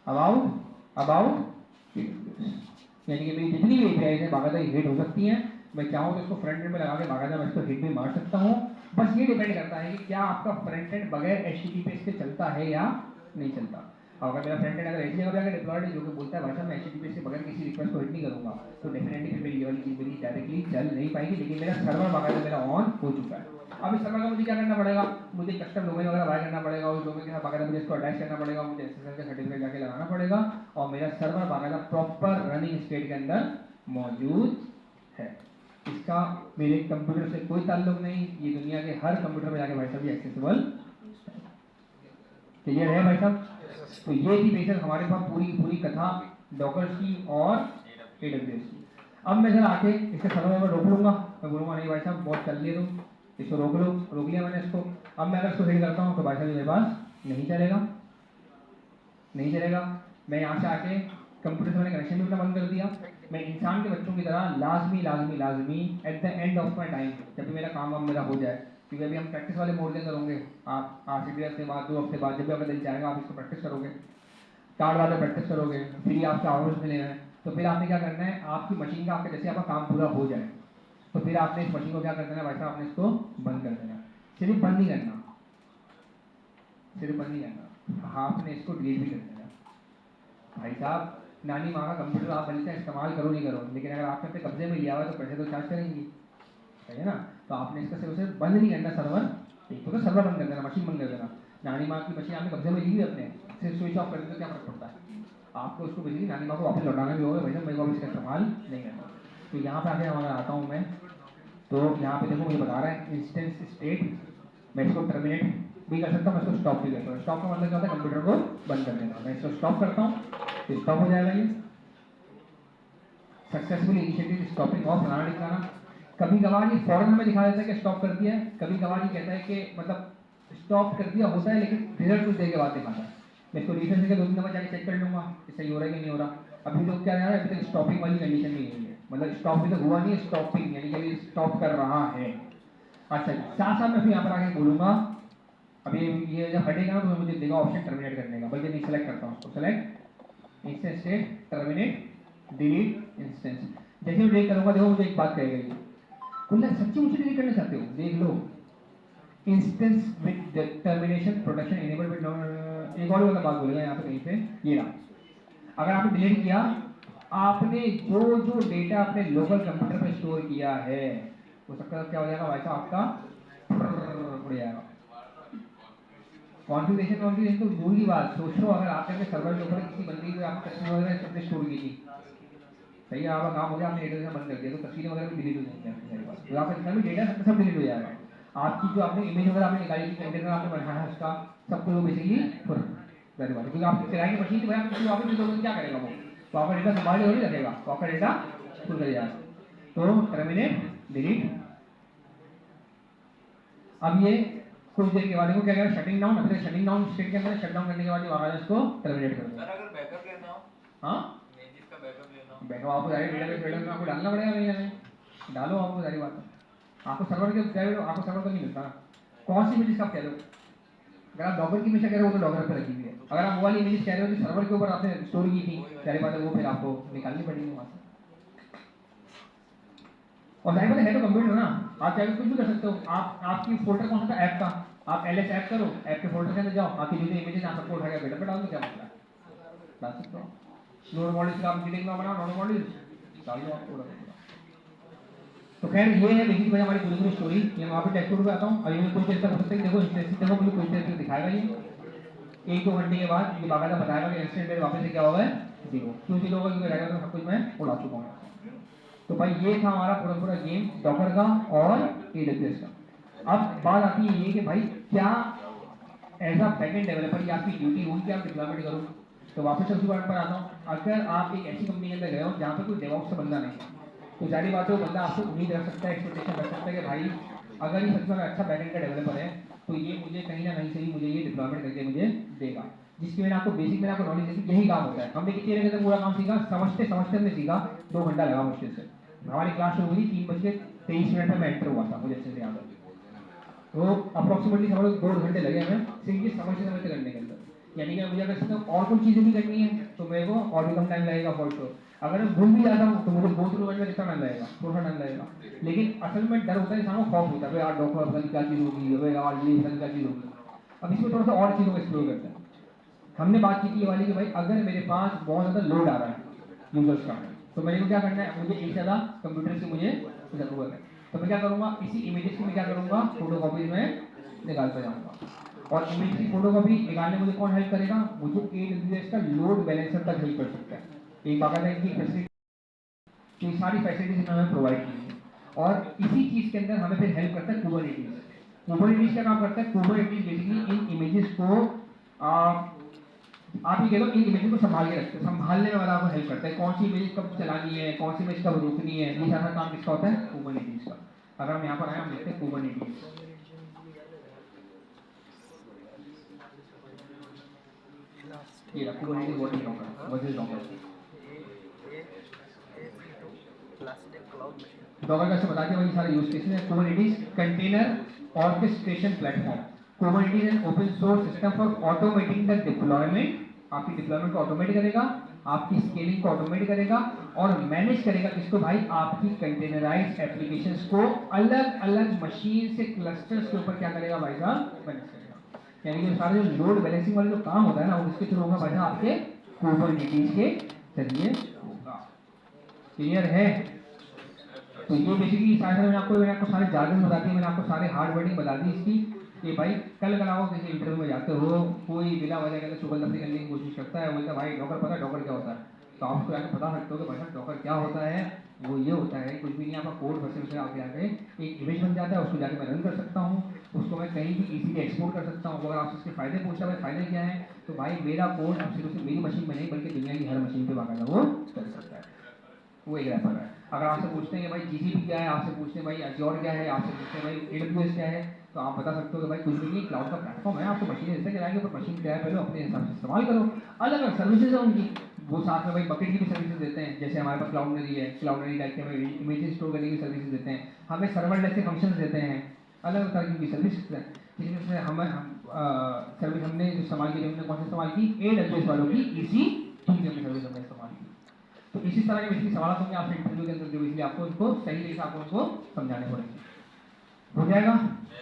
about यानी कि मेरी जितनी भी API है बाकायदा हिट हो सकती हैं। मैं चाहूँ तो इसको फ्रंट एंड में लगा के बाकायदा मैं इसको हिट भी मार सकता हूँ। बस ये डिपेंड करता है कि क्या आपका फ्रंट एंड बगैर HTTPS के चलता है या नहीं चलता। अगर मेरा फ्रंट एंड अगर ऐसी जगह पे आकर डिप्लॉयड है जो कि बोलता है भाई साहब मैं HTTPS के बगैर किसी रिक्वेस्ट को हिट नहीं करूँगा, तो डेफिनेटली फिर मेरी ये वाली चीज़ मेरी डायरेक्टली चल नहीं पाएगी। लेकिन मेरा सर्वर बाकायदा मेरा ऑन हो चुका है। अब इस सर्वर का मुझे क्या करना पड़ेगा, मुझे कस्टम डोमेन वगैरह बाय करना पड़ेगा, और डोमेन के साथ बाकायदा मुझे इसको अटैच करना पड़ेगा, मुझे SSL का सर्टिफिकेट जाके लगाना पड़ेगा, और मेरा सर्वर बाकायदा प्रॉपर रनिंग स्टेट के अंदर मौजूद है। इसका मेरे कंप्यूटर से कोई ताल्लुक नहीं, ये दुनिया के हर कंप्यूटर में जाके भाई साहब ये एक्सेसिबल। क्लियर है भाई साहब? तो ये थी बेशक हमारे पास पूरी कथा डॉकर्स की और AWS की। अब मैं जरा आके इसके सर्वर में रोक लूंगा, मैं बोलूंगा नहीं भाई साहब बहुत चल लिए तुम, इसको रोक लो। रोक लिया मैंने इसको। अब मैं अगर इसको हिट करता हूँ तो भाई साहब मेरे पास नहीं चलेगा, नहीं चलेगा। मैं यहाँ से आके कंप्यूटर से मैंने कनेक्शन भी अपना बंद कर दिया। मैं इंसान के बच्चों की तरह लाजमी at the end of my time, जब भी मेरा काम वाम मेरा हो जाए, क्योंकि अभी हम प्रैक्टिस वाले मोड के अंदर होंगे, आप 8 हफ्ते बाद 2 हफ्ते बाद जब भी आपका दिल चाहेगा आप इसको प्रैक्टिस करोगे, कार्ड वाले प्रैक्टिस करोगे, फिर आपके आवर्स मिले हैं, तो फिर आपने क्या करना है, आपकी मशीन का आपका जैसे आपका काम पूरा हो जाए तो फिर आपने इस मशीन को क्या कर देना भाई साहब, आपने इसको बंद कर देना। सिर्फ बंद नहीं करना, सिर्फ बंद नहीं करना, आपने इसको डिलीट भी कर देना। भाई साहब नानी माँ का कंप्यूटर आप भले से इस्तेमाल करो नहीं करो, लेकिन अगर आपने अपने कब्जे में लिया हुआ है तो पैसे तो चार्ज करेंगी, है ना। तो आपने इसका सिर्फ बंद नहीं करना सर्वर, एक तो सर्वर बंद कर देना, मशीन बंद कर देना। नानी माँ की मशीन आपने कब्जे में ली हुई अपने, सिर्फ स्विच ऑफ कर देते तो क्या फर्क पड़ता है, आपको उसको बेसिकली नानी माँ को वापस लौटाना भी होगा, भैया मेरे को इसका इस्तेमाल नहीं करना। तो यहाँ पे आगे हमारा आता हूँ मैं, तो यहाँ पे देखो मुझे बता रहा है इंस्टेंस स्टेट, मैं इसको टर्मिनेट भी कर सकता हूँ, मैं इसको स्टॉप भी कर सकता हूँ। स्टॉप का मतलब क्या होता है, कंप्यूटर को बंद कर देना। मैं इसको स्टॉप करता हूँ तो स्टॉप हो जाएगा, ये सक्सेसफुली इनिशिएटिव स्टॉपिंग ऑफ फलाना दिखाना। कभी कभार ये फौरन हमें दिखा देता है कि स्टॉप कर दिया है, कभी कभार ये कहता है कि मतलब स्टॉप कर दिया होता है लेकिन रिजल्ट कुछ देर के बाद दिखाता है। मैं इसको रिफ्रेश करके 2-3 दफा जाके चेक कर लूंगा कि सही हो रहा है कि नहीं हो रहा। अभी लोग क्या है, अभी तक स्टॉपिंग वाली कंडीशन में नहीं है, मतलब स्टॉप भी तो हुआ नहीं है, स्टॉपिंग यानी कि स्टॉप कर रहा है। अच्छा साथ साथ मैं फिर यहाँ पर आके बोलूंगा, अभी ये जब हटेगा ना तो मुझे देगा ऑप्शन टर्मिनेट करने का, बल्कि नहीं सेलेक्ट करता हूँ उसको, select instance state terminate delete instance. जैसे मैं डिलीट करूंगा देखो मुझे एक बात कहेगा, खुला सच्ची मुझे डिलीट करना चाहते हो, देख लो। Instance with termination protection enable with, एक और वाला बात बोलेगा यहाँ पे कहीं पे, ये रहा। अगर आपने डिलीट किया, आपने जो जो डेटा अपने लोकल कंप्यूटर पे स्टोर किया है, वो सबका क्या हो जाएगा भाई साहब, आपका उड़ जाएगा। कॉन्फ़िगरेशन तो दूर की बात, सोचो अगर आपने सर्वर के ऊपर किसी बंदी को आप तस्वीर वगैरह सबने स्टोर की थी, सही है, आपका काम हो गया, आपने डेटा बंद कर दिया, तो तस्वीरें वगैरह भी डिलीट हो जाएंगी आपकी सारी बात, तो आपका जितना भी डेटा सब डिलीट हो जाएगा। आपकी जो आपने इमेज वगैरह आपने निकाली थी, कंटेनर आपने बनाया है उसका, सब कुछ बेसिकली वेरी बात, क्योंकि आपकी किराए की मशीन थी भाई, आप किसी वापस भी दोगे क्या करेगा वो, तो आपका डेटा संभाल नहीं रखेगा, तो आपका डेटा फुल कर जाएगा। तो टर्मिनेट डिलीट। अब ये कुछ देर के बाद देखो क्या करेगा, शटिंग डाउन, अपने शटिंग डाउन स्टेट के अंदर शट डाउन करने के बाद जो आवाज इसको टर्मिनेट कर देगा। सर अगर बैकअप लेना हो, हाँ इमेजेस का बैकअप लेना हो, बैकअप आपको डायरेक्ट डेटाबेस वेटाबेस में आपको डालना पड़ेगा, भैया में डालो, आपको सारी बात है। आपको सर्वर के आपको सर्वर तो नहीं मिलता ना, कौन सी इमेजेस का आप कह रहे हो, अगर आप डॉगर की इमेज कह रहे हो तो डॉगर पे रखी हुई है, अगर आप वो वाली इमेजेस कह रहे हो जो सर्वर के ऊपर आपने स्टोर की थी, सारी बात है, वो फिर आपको निकालनी पड़ेगी वहाँ से। और जाहिर बात है तो कंप्यूटर ना, आप चाहे कुछ भी कर सकते हो। आप आपकी फोल्डर कौन सा था ऐप का, आप एलएस ऐप करो, ऐप के फोल्डर के अंदर जाओ, आपकी जो इमेजेस आप सबको उठा के बेटा पे डाल दो, क्या मतलब है, डाल सकते हो। नोड मॉडल्स का आप डिटेल में बनाओ, नोड मॉडल्स डाल दो आपको। तो खैर ये है बेसिक भाई हमारी पूरी पूरी स्टोरी। ये मैं वापस डैशबोर्ड पे आता हूँ, अभी मैं कुछ देर तक हो सकता है देखो इंटरेस्टिंग, देखो मुझे कुछ देर तक दिखाएगा ये 1-2 घंटे के बाद ये बाकायदा बताएगा कि इंस्टेंट में वापस से क्या होगा, जीरो। क्यों जीरो होगा, क्योंकि रहेगा तो सब कुछ मैं उड़ा चुका हूँ। तो भाई ये था हमारा पूरा पूरा गेम डॉकर का और एडब्ल्यूएस का। अब बात आती है ये कि भाई क्या एज अ बैकएंड डेवलपर ये आपकी ड्यूटी होगी कि आप डिप्लॉयमेंट करो। तो वापस उसी बात पर आता हूँ, अगर आप एक ऐसी कंपनी के अंदर गए हो जहाँ पे कोई डेवऑप्स का बंदा नहीं है, तो जारी बात है वो बंदा आपसे उम्मीद रख सकता है, एक्सपेक्टेशन रख सकता है कि भाई अगर ये सच में अच्छा बैकएंड का डेवलपर है तो ये मुझे कहीं ना कहीं से ही मुझे ये डिप्लॉयमेंट करके मुझे देगा। जिसकी मैंने आपको बेसिक में आपको नॉलेज दी, यही काम होता है। हमने कितनी देर के अंदर पूरा काम सीखा, समझते समझते हमने सीखा, 2 घंटा लगा मुश्किल से। हमारी क्लास शुरू हुई 3:23 पर मैं एंटर हुआ था, मुझे अच्छे से याद है। तो अप्रोक्सीमेटली समझ लो 2 घंटे लगे हमें सिर्फ ये समझते करने के अंदर। यानी कि मुझे अगर सिर्फ और कुछ चीज़ें भी करनी है तो मेरे को और भी कम टाइम लगेगा फॉर श्योर। अगर मैं भूल भी जाता हूँ तो मुझे गो थ्रू में कितना टाइम लगेगा, थोड़ा टाइम लगेगा। लेकिन असल में डर होता है, इंसान को खौफ होता है, यार डॉक्टर पता नहीं क्या चीज़ होगी, यार ये पता नहीं क्या चीज़ होगी। अब इसमें थोड़ा सा और चीज़ों को एक्सप्लोर करते हैं। हमने बात की थी ये वाली कि भाई अगर मेरे पास बहुत ज़्यादा लोड आ रहा है यूजर्स का, तो मेरे को क्या करना है, मुझे एक ज़्यादा कंप्यूटर से मुझे ज़रूरत है। तो मैं क्या करूँगा, इसी इमेजेस की मैं क्या करूँगा, फोटो कॉपीज में निकालता जाऊँगा। और इमेज की फोटो कॉपी निकालने मुझे कौन हेल्प करेगा, मुझे AWS का लोड बैलेंसर तक हेल्प कर सकता है। एक बाकायदा इनकी फैसिलिटी, तो ये सारी फैसिलिटीज हमें प्रोवाइड की है। और इसी चीज़ के अंदर हमें फिर हेल्प करता है कुबरनेटिस। कुबरनेटिस क्या काम करता है, कुबरनेटिस बेसिकली इन इमेजेस को आप ये कह लो इन इमेज को संभाल के रखते हैं, संभालने में वाला आपको हेल्प करता है। कौन सी इमेज कब चलानी है, कौन सी इमेज कब रोकनी है, ये सारा काम किसका होता है, कुबरनेटिस का। अगर हम यहाँ पर आए, हम देखते हैं कुबरनेटिस। ये Kubernetes what is Docker, what is Docker. Docker का बता दिया, वही सारे यूज केसेस हैं। Kubernetes container orchestration platform. Kubernetes an open source system for automating the deployment, आपकी डिप्लॉयमेंट को ऑटोमेट करेगा, आपकी स्केलिंग को ऑटोमेट करेगा और मैनेज करेगा किसको भाई, आपकी कंटेनराइज्ड एप्लीकेशंस को अलग अलग मशीन से क्लस्टर्स के ऊपर क्या करेगा भाई साहब, मैनेज करेगा। यानी कि सारे जो लोड बैलेंसिंग वाले जो काम होता है ना, वो किसके थ्रू होगा भाई साहब, आपके कुबरनेटिस के जरिए होगा। क्लियर है। तो ये बेसिकली मैंने आपको सारे जार्गन बता दिए, मैंने आपको सारे हार्ड वर्डिंग बता दी इसकी कि भाई कल आप किसी इंटरव्यू में जाते हो, कोई बिना वजह के चुगलदस्ती करने की कोशिश करता है, बोलता है भाई डॉकर पता है डॉकर क्या होता है, तो आप उसको आके बता सकते हो कि भाई डॉकर क्या होता है। वो ये होता है कुछ भी नहीं, आपका कोड बस आगे आके एक इमेज बन जाता है, उसको जाके मैं रन कर सकता हूँ, उसको मैं कहीं भी इजीली एक्सपोर्ट कर सकता हूँ। अगर आपसे इसके फायदे पूछता है, फायदे क्या है, तो भाई मेरा कोड अब सिर्फ मेरी मशीन में नहीं बल्कि दुनिया की हर मशीन पर बाकायदा वो कर सकता है। वो एक रेफर है। अगर आपसे पूछते हैं कि भाई GCP क्या है, आपसे पूछते हैं भाई अज्योर क्या है, आपसे पूछते हैं भाई AWS क्या है, तो आप बता सकते हो कि भाई कुछ भी नहीं, क्लाउड का प्लेटफॉर्म है, आपको मशीन ऐसे चलाएंगे, पर मशीन क्या है पहले अपने हिसाब से इस्तेमाल करो। अलग अलग सर्विसेज है उनकी, वो साथ में भाई बकेट की भी सर्विसेज देते हैं, जैसे हमारे पास क्लाउडनरी है, क्लाउडनरी टाइप के हमें इमेजेस स्टोर करने की सर्विसेज देते हैं, हमें सर्वर जैसे फंक्शन देते हैं, अलग अलग तरह की सर्विस है। जिसमें से हमें सर्विस हमने जो इस्तेमाल की, हमने कौन सी इस्तेमाल की, AWS वालों की EC2 की सर्विस हमने इस्तेमाल की। तो इसी तरह के बेसिकली सवाल होंगे आपसे इंटरव्यू के अंदर, जो इसलिए आपको इनको सही तरीके से आपको इनको समझाने पड़ेंगे। हो जाएगा,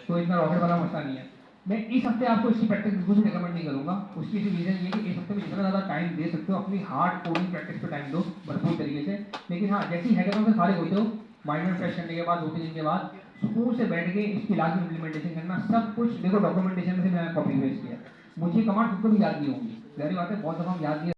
तो इतना रॉकेट वाला मसला नहीं है। मैं इस हफ्ते आपको इसकी प्रैक्टिस बिल्कुल भी रिकमेंड नहीं करूँगा। उसकी रीज़न ये कि इस हफ्ते में जितना ज़्यादा टाइम दे सकते हो अपनी हार्ड कोडिंग प्रैक्टिस पे टाइम दो भरपूर तरीके से। लेकिन हाँ, जैसे ही हैकाथॉन से फारिग होते हो, माइंड में फ्रेश करने के बाद 2-3 दिन के बाद सुकून से बैठ के इसकी लाजमी इम्प्लीमेंटेशन करना। सब कुछ देखो डॉक्यूमेंटेशन में से मैं कॉपी पेस्ट किया, मुझे कमांड खुद को भी याद नहीं होंगी, जारी बात है, बहुत दफ़ा हम याद नहीं